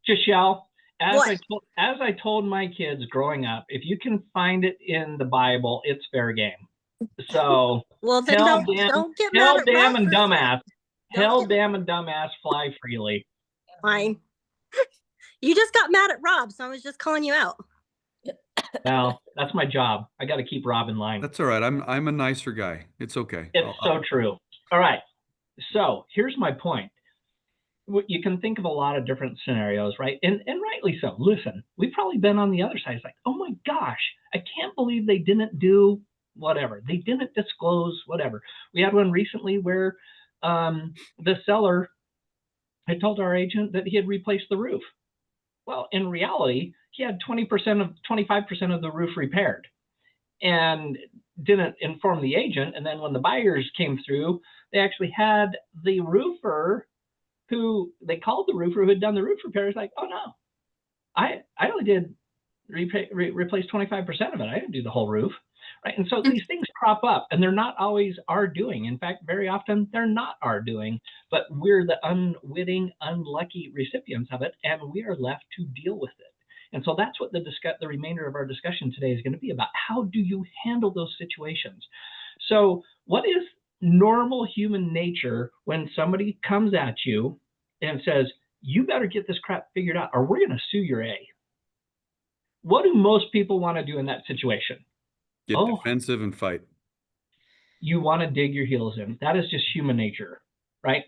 Giselle, as I told my kids growing up, if you can find it in the Bible, it's fair game. So well, then don't get mad hell, at damn, Rob and dumbass. Hell, damn, and dumbass fly freely. Fine. You just got mad at Rob, so I was just calling you out. Well, that's my job. I got to keep Rob in line. That's all right. I'm a nicer guy. It's okay. It's so true. All right. So here's my point. you can think of a lot of different scenarios, right? And rightly so. Listen, we've probably been on the other side. It's like, oh my gosh, I can't believe they didn't do whatever. They didn't disclose whatever. We had one recently where the seller had told our agent that he had replaced the roof. Well, in reality, he had 25% of the roof repaired and didn't inform the agent. And then when the buyers came through, they actually had the roofer who they called the roofer who had done the roof repairs like, oh no, I only did replace 25% of it. I didn't do the whole roof. Right. And so these things crop up and they're not always our doing. In fact, very often they're not our doing, but we're the unwitting, unlucky recipients of it, and we are left to deal with it. And so that's what the remainder of our discussion today is going to be about. How do you handle those situations? So what is normal human nature when somebody comes at you and says, you better get this crap figured out or we're going to sue your A? What do most people want to do in that situation? Get defensive and fight. You want to dig your heels in. That is just human nature, right?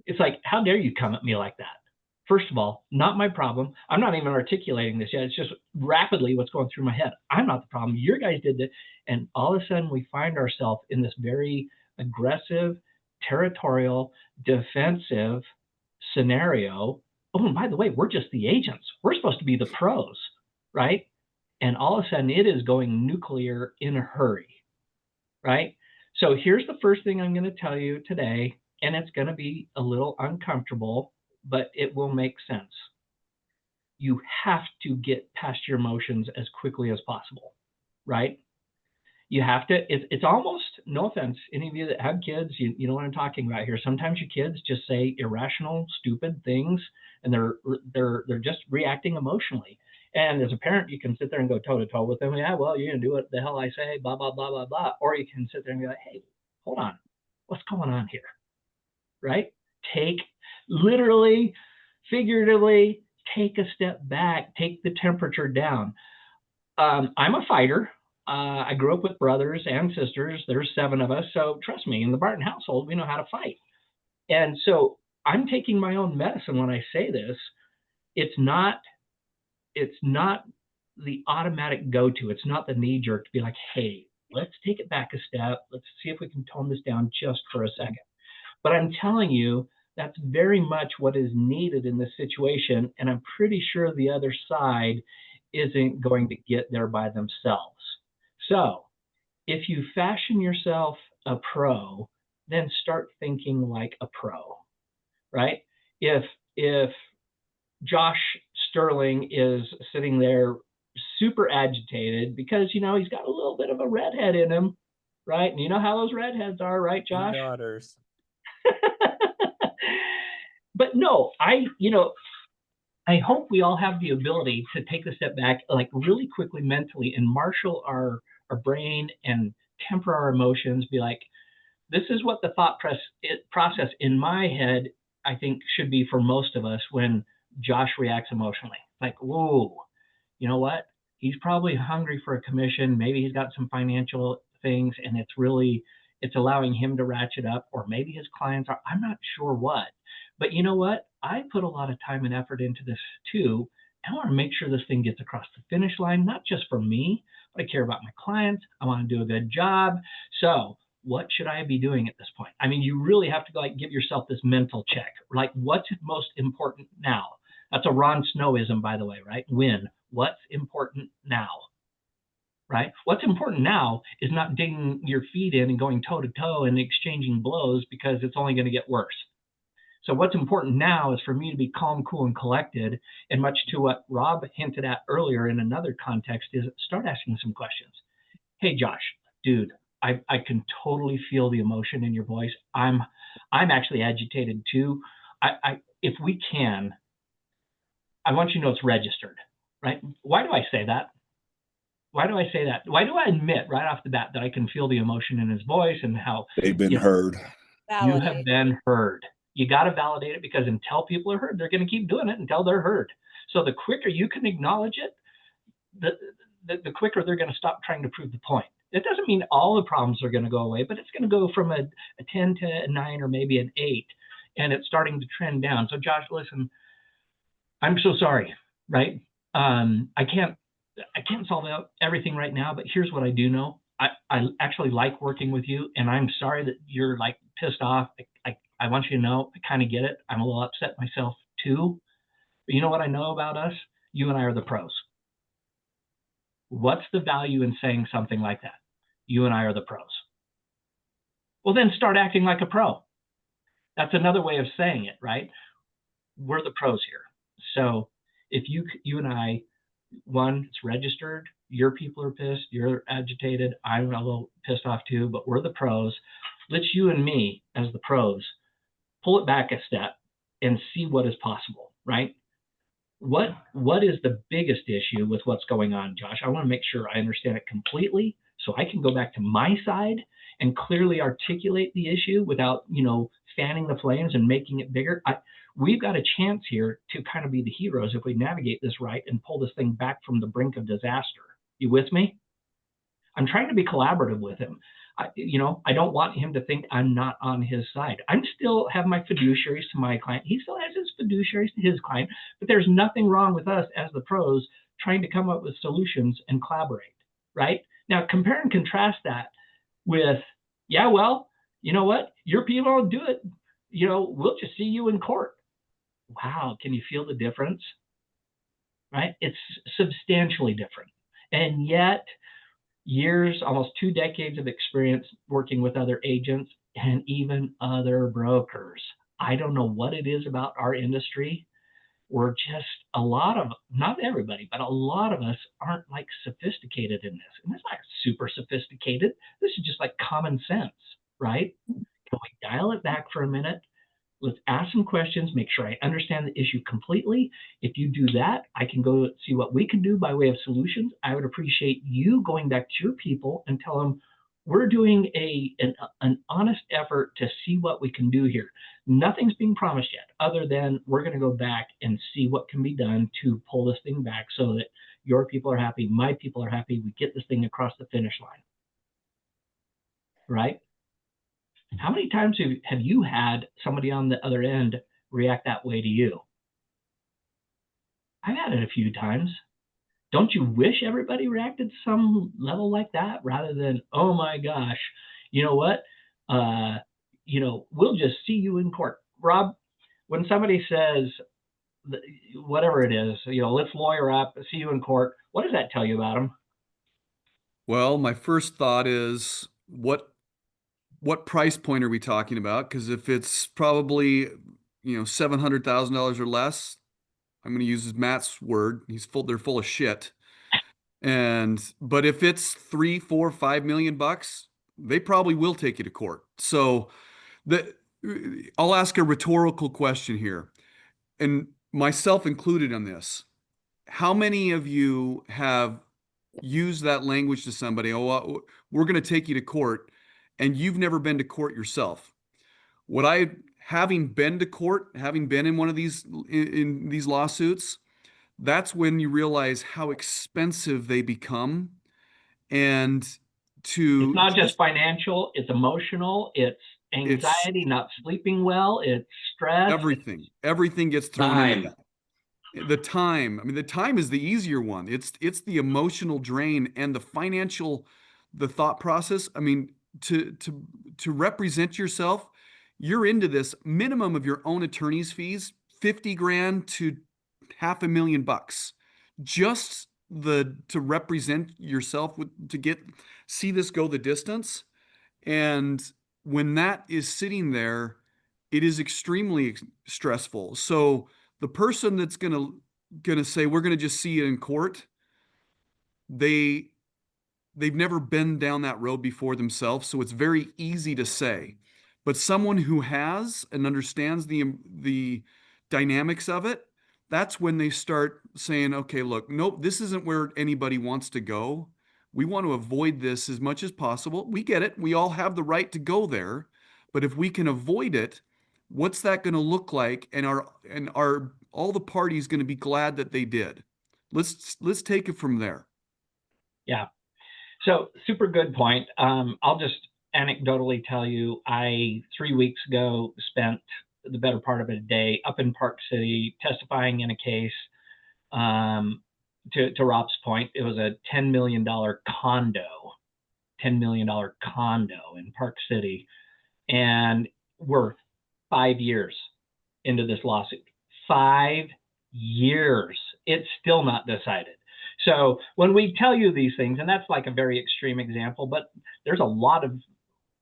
It's like, how dare you come at me like that? First of all, not my problem. I'm not even articulating this yet. It's just rapidly what's going through my head. I'm not the problem. Your guys did it. And all of a sudden we find ourselves in this very aggressive, territorial, defensive scenario. Oh, and by the way, we're just the agents. We're supposed to be the pros, right? And all of a sudden it is going nuclear in a hurry, right? So here's the first thing I'm going to tell you today, and it's going to be a little uncomfortable, but it will make sense. You have to get past your emotions as quickly as possible, right? You have to, it's almost, no offense, any of you that have kids, you know what I'm talking about here. Sometimes your kids just say irrational, stupid things, and they're just reacting emotionally. And as a parent, you can sit there and go toe to toe with them. Yeah, well, you're going to do what the hell I say, blah, blah, blah, blah, blah. Or you can sit there and be like, hey, hold on. What's going on here? Right? Literally, figuratively, take a step back, take the temperature down. I'm a fighter. I grew up with brothers and sisters. There's 7 of us. So trust me, in the Barton household, we know how to fight. And so I'm taking my own medicine when I say this. It's not the automatic go-to. It's not the knee jerk to be like, hey, let's take it back a step. Let's see if we can tone this down just for a second. But I'm telling you, that's very much what is needed in this situation. And I'm pretty sure the other side isn't going to get there by themselves. So if you fashion yourself a pro, then start thinking like a pro, right? If Josh Sterling is sitting there super agitated because, he's got a little bit of a redhead in him, right? And you know how those redheads are, right, Josh? Daughters. But no, I hope we all have the ability to take a step back, like really quickly mentally, and marshal our brain and temper our emotions. Be like, this is what the thought process in my head, I think, should be for most of us when Josh reacts emotionally. Like, whoa, you know what? He's probably hungry for a commission. Maybe he's got some financial things, and it's allowing him to ratchet up, or maybe his clients are, I'm not sure what. But you know what? I put a lot of time and effort into this too. I want to make sure this thing gets across the finish line, not just for me, but I care about my clients. I want to do a good job. So what should I be doing at this point? I mean, you really have to give yourself this mental check. Like, what's most important now? That's a Ron Snowism, by the way, right? When? What's important now? Right? What's important now is not digging your feet in and going toe to toe and exchanging blows, because it's only going to get worse. So what's important now is for me to be calm, cool, and collected. And much to what Rob hinted at earlier in another context, is start asking some questions. Hey, Josh, dude, I can totally feel the emotion in your voice. I'm actually agitated too. If we can, I want you to know it's registered, right? Why do I say that? Why do I say that? Why do I admit right off the bat that I can feel the emotion in his voice and how they've been heard? You have been heard. You got to validate it, because until people are heard, they're going to keep doing it until they're heard. So the quicker you can acknowledge it, the quicker they're going to stop trying to prove the point. It doesn't mean all the problems are going to go away, but it's going to go from a 10 to a 9 or maybe an 8 and it's starting to trend down. So Josh, listen, I'm so sorry, right? I can't solve everything right now, but here's what I do know. I actually like working with you, and I'm sorry that you're like pissed off. I want you to know, I kind of get it. I'm a little upset myself too. But you know what I know about us? You and I are the pros. What's the value in saying something like that? You and I are the pros. Well, then start acting like a pro. That's another way of saying it, right? We're the pros here. So if you and I, one, it's registered, your people are pissed, you're agitated, I'm a little pissed off too, but we're the pros. Let's you and me as the pros pull it back a step and see what is possible, right? What is the biggest issue with what's going on, Josh? I want to make sure I understand it completely so I can go back to my side and clearly articulate the issue without, fanning the flames and making it bigger. We've got a chance here to kind of be the heroes if we navigate this right and pull this thing back from the brink of disaster. You with me? I'm trying to be collaborative with him. I don't want him to think I'm not on his side. I'm still have my fiduciaries to my client. He still has his fiduciaries to his client, but there's nothing wrong with us as the pros trying to come up with solutions and collaborate, right? Now, compare and contrast that with, yeah, well, you know what? Your people will do it. We'll just see you in court. Wow, can you feel the difference? Right? It's substantially different. And yet, years, almost 2 decades of experience working with other agents and even other brokers. I don't know what it is about our industry. We're just not everybody, but a lot of us aren't like sophisticated in this. And it's not super sophisticated. This is just like common sense, right? Can we dial it back for a minute? Let's ask some questions, make sure I understand the issue completely. If you do that, I can go see what we can do by way of solutions. I would appreciate you going back to your people and tell them we're doing an honest effort to see what we can do here. Nothing's being promised yet, other than we're going to go back and see what can be done to pull this thing back so that your people are happy, my people are happy, we get this thing across the finish line. Right? How many times have you had somebody on the other end react that way to you? I've had it a few times. Don't you wish everybody reacted some level like that rather than, oh my gosh, you know what? We'll just see you in court. Rob, when somebody says whatever it is, let's lawyer up, see you in court, what does that tell you about them? Well, my first thought is what price point are we talking about? Because if it's probably, $700,000 or less, I'm going to use Matt's word. They're full of shit. But if it's 3, 4, 5 million bucks, they probably will take you to court. So I'll ask a rhetorical question here, and myself included on this. How many of you have used that language to somebody? Oh, we're going to take you to court, and you've never been to court yourself. Having been to court, having been in one of these in these lawsuits, that's when you realize how expensive they become. And it's not just financial, it's emotional, it's anxiety, not sleeping well, it's stress. Everything gets thrown into that. The time, the time is the easier one. It's the emotional drain and the financial, the thought process. To represent yourself, you're into this minimum of your own attorney's fees, 50 grand to $500,000 just to represent yourself, to see this go the distance. And when that is sitting there, it is extremely stressful. So the person that's gonna say we're gonna just see you in court, they've never been down that road before themselves, so it's very easy to say. But someone who has and understands the dynamics of it, that's when they start saying, okay, look, nope, this isn't where anybody wants to go. We want to avoid this as much as possible. We get it. We all have the right to go there. But if we can avoid it, what's that going to look like? And are all the parties going to be glad that they did? Let's take it from there. Yeah. So super good point. I'll just anecdotally tell you, I 3 weeks ago spent the better part of a day up in Park City testifying in a case. To Rob's point, it was a $10 million condo, $10 million condo in Park City, and we're 5 years into this lawsuit. 5 years. It's still not decided. So when we tell you these things, and that's like a very extreme example, but there's a lot of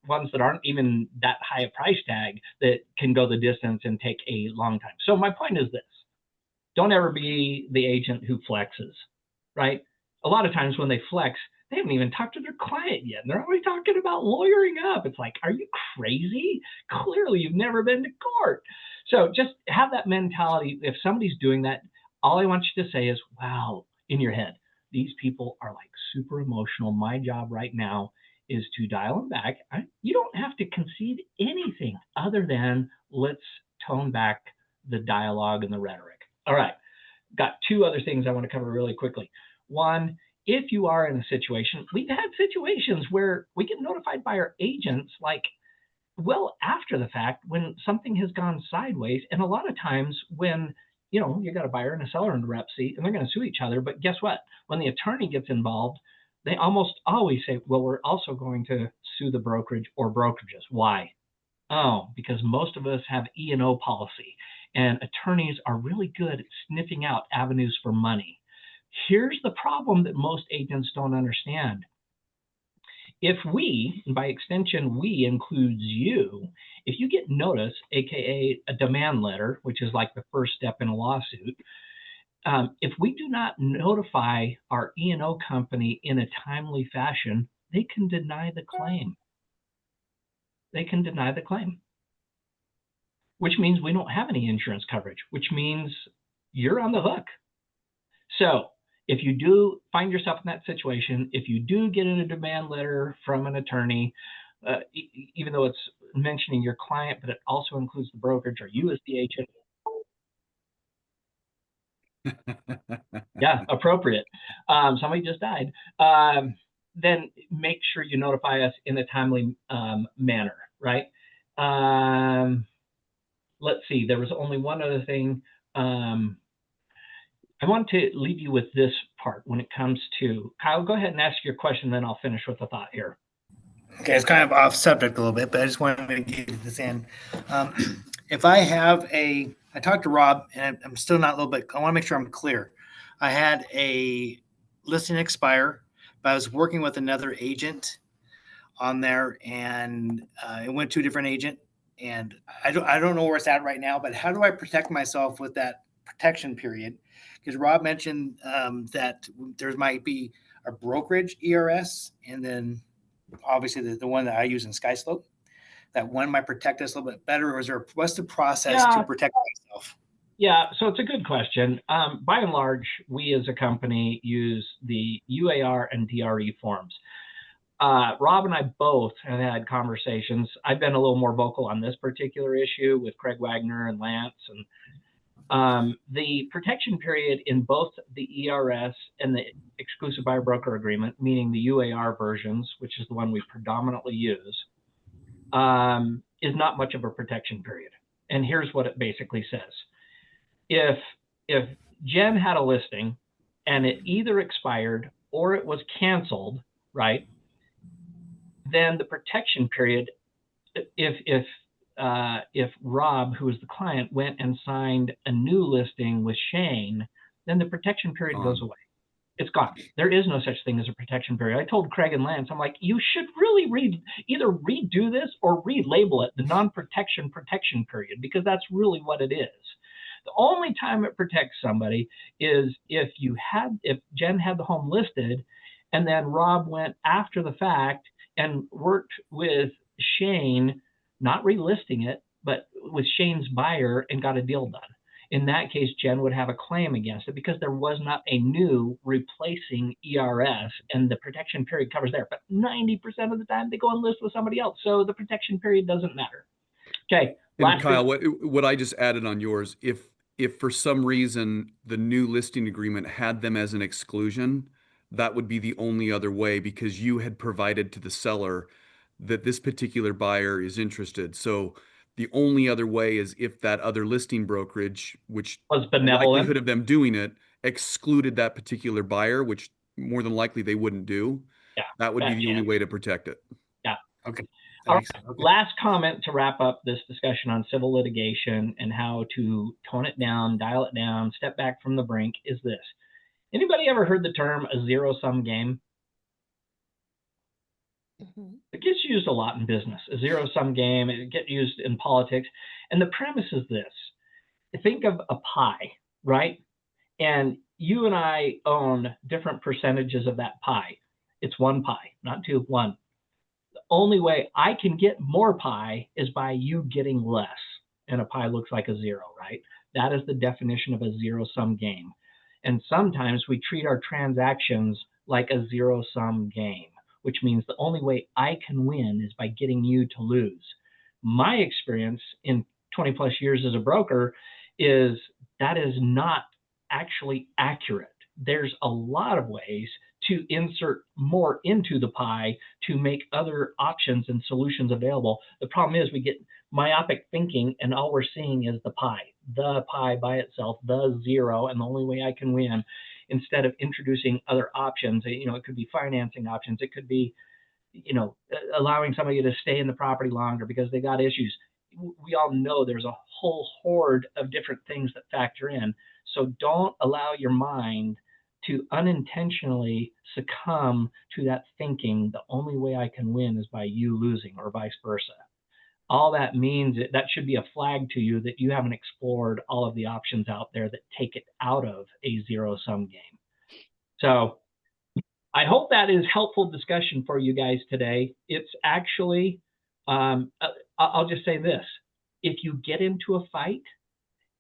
ones that aren't even that high a price tag that can go the distance and take a long time. So my point is this: don't ever be the agent who flexes, right? A lot of times when they flex, they haven't even talked to their client yet, and they're already talking about lawyering up. It's like, are you crazy? Clearly you've never been to court. So just have that mentality. If somebody's doing that, all I want you to say is, wow, in your head, these people are like super emotional. My job right now is to dial them back. You don't have to concede anything other than let's tone back the dialogue and the rhetoric. All right, got 2 other things I want to cover really quickly. One, if you are in a situation, we've had situations where we get notified by our agents like well after the fact when something has gone sideways. And a lot of times when, you know, you got a buyer and a seller in the rep seat and they're going to sue each other. But guess what? When the attorney gets involved, they almost always say, well, we're also going to sue the brokerage or brokerages. Why? Oh, because most of us have E&O policy, and attorneys are really good at sniffing out avenues for money. Here's the problem that most agents don't understand. If we, and by extension, we includes you, if you get notice, AKA a demand letter, which is like the first step in a lawsuit, if we do not notify our E&O company in a timely fashion, they can deny the claim. They can deny the claim, which means we don't have any insurance coverage, which means you're on the hook. So if you do find yourself in that situation, if you do get in a demand letter from an attorney, even though it's mentioning your client, but it also includes the brokerage or you as the agent. Yeah, appropriate. Somebody just died. Then make sure you notify us in a timely manner, right? Let's see, there was only one other thing. I want to leave you with this part when it comes to, Kyle, go ahead and ask your question, then I'll finish with the thought here. Okay, it's kind of off subject a little bit, but I just wanted to get this in. If I have I talked to Rob, and I'm still not a little bit, I want to make sure I'm clear. I had a listing expire, but I was working with another agent on there, and it went to a different agent. And I don't know where it's at right now, but how do I protect myself with that protection period? Because Rob mentioned that there might be a brokerage ERS, and then obviously the one that I use in SkySlope. That one might protect us a little bit better, or is there, what's the process to protect myself? Yeah, so it's a good question. By and large, we as a company use the UAR and DRE forms. Rob and I both have had conversations. I've been a little more vocal on this particular issue with Craig Wagner and Lance. And the protection period in both the ERS and the exclusive buyer broker agreement, meaning the UAR versions, which is the one we predominantly use, is not much of a protection period. And here's what it basically says. If Jen had a listing and it either expired or it was canceled, right, then the protection period, if Rob, who is the client, went and signed a new listing with Shane, then the protection period goes away. It's gone. There is no such thing as a protection period. I told Craig and Lance, I'm like, you should really either redo this or relabel it the non-protection protection period, because that's really what it is. The only time it protects somebody is if Jen had the home listed and then Rob went after the fact and worked with Shane, not relisting it, but with Shane's buyer, and got a deal done. In that case, Jen would have a claim against it because there was not a new replacing ERS, and the protection period covers there. But 90% of the time they go and list with somebody else, so the protection period doesn't matter. Okay. And Kyle, what I just added on yours, if for some reason the new listing agreement had them as an exclusion, that would be the only other way, because you had provided to the seller that this particular buyer is interested. So The only other way is if that other listing brokerage, which Was the benevolent. likelihood of them doing it, excluded that particular buyer, which more than likely they wouldn't do. Yeah, That would be bad the only chance. way to protect it. Yeah. Okay. That All makes right. sense. Okay. Last comment to wrap up this discussion on civil litigation and how to tone it down, dial it down, step back from the brink is this. Anybody ever heard the term a zero-sum game? It gets used a lot in business, a zero-sum game. It gets used in politics. And the premise is this. Think of a pie, right? And you and I own different percentages of that pie. It's one pie, not two, one. The only way I can get more pie is by you getting less. And a pie looks like a zero, right? That is the definition of a zero-sum game. And sometimes we treat our transactions like a zero-sum game, which means the only way I can win is by getting you to lose. My experience in 20 plus years as a broker is that is not actually accurate. There's a lot of ways to insert more into the pie to make other options and solutions available. The problem is we get myopic thinking and all we're seeing is the pie by itself, the zero, and the only way I can win, instead of introducing other options. You know, it could be financing options. It could be, you know, allowing somebody to stay in the property longer because they got issues. We all know there's a whole horde of different things that factor in. So don't allow your mind to unintentionally succumb to that thinking, the only way I can win is by you losing, or vice versa. All that means, that should be a flag to you that you haven't explored all of the options out there that take it out of a zero-sum game. So I hope that is helpful discussion for you guys today. It's actually, I'll just say this. If you get into a fight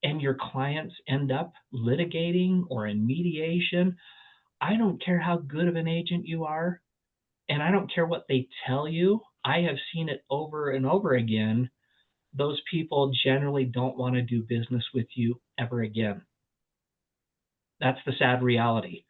and your clients end up litigating or in mediation, I don't care how good of an agent you are, and I don't care what they tell you. I have seen it over and over again. Those people generally don't want to do business with you ever again. That's the sad reality.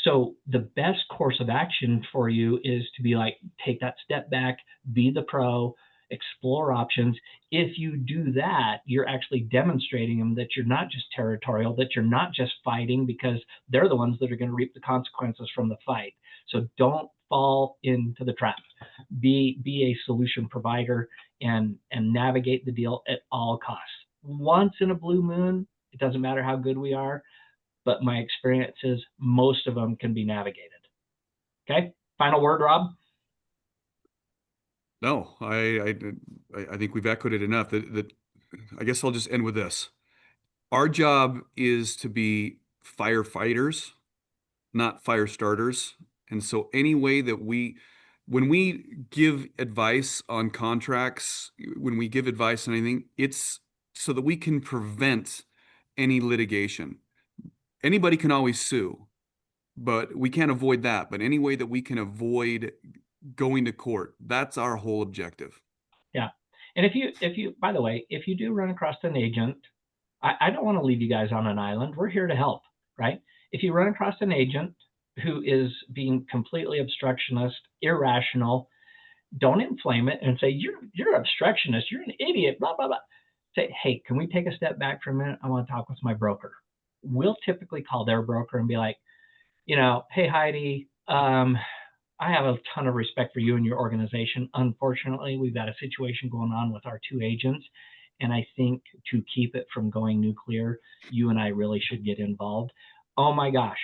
So the best course of action for you is to be like, take that step back, be the pro, explore options. If you do that, you're actually demonstrating them that you're not just territorial, that you're not just fighting, because they're the ones that are going to reap the consequences from the fight. So don't fall into the trap. Be a solution provider and navigate the deal at all costs. Once in a blue moon, it doesn't matter how good we are, but my experience is most of them can be navigated. Okay, final word, Rob? No, I think we've echoed it enough. That I guess I'll just end with this. Our job is to be firefighters, not fire starters. And so any way that when we give advice on contracts, when we give advice on anything, it's so that we can prevent any litigation. Anybody can always sue, but we can't avoid that. But any way that we can avoid going to court, that's our whole objective. Yeah. And if you, by the way, if you do run across an agent, I don't want to leave you guys on an island. We're here to help, right? If you run across an agent who is being completely obstructionist, irrational, don't inflame it and say, you're obstructionist, you're an idiot, blah, blah, blah. Say, hey, can we take a step back for a minute? I want to talk with my broker. We'll typically call their broker and be like, you know, hey, Heidi, I have a ton of respect for you and your organization. Unfortunately, we've got a situation going on with our two agents. And I think to keep it from going nuclear, you and I really should get involved. Oh my gosh.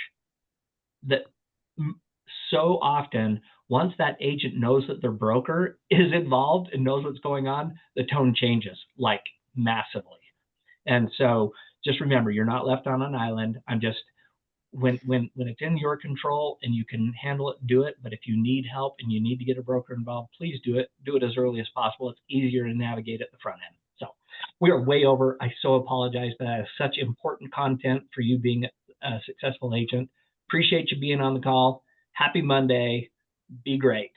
So often, once that agent knows that their broker is involved and knows what's going on, the tone changes like massively. And so just remember, you're not left on an island. I'm just, when it's in your control and you can handle it, do it. But if you need help and you need to get a broker involved, please do it. Do it as early as possible. It's easier to navigate at the front end. So we are way over. I so apologize, but that is such important content for you being a successful agent. Appreciate you being on the call. Happy Monday. Be great.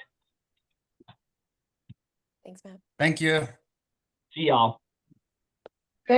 Thanks, Matt. Thank you. See y'all.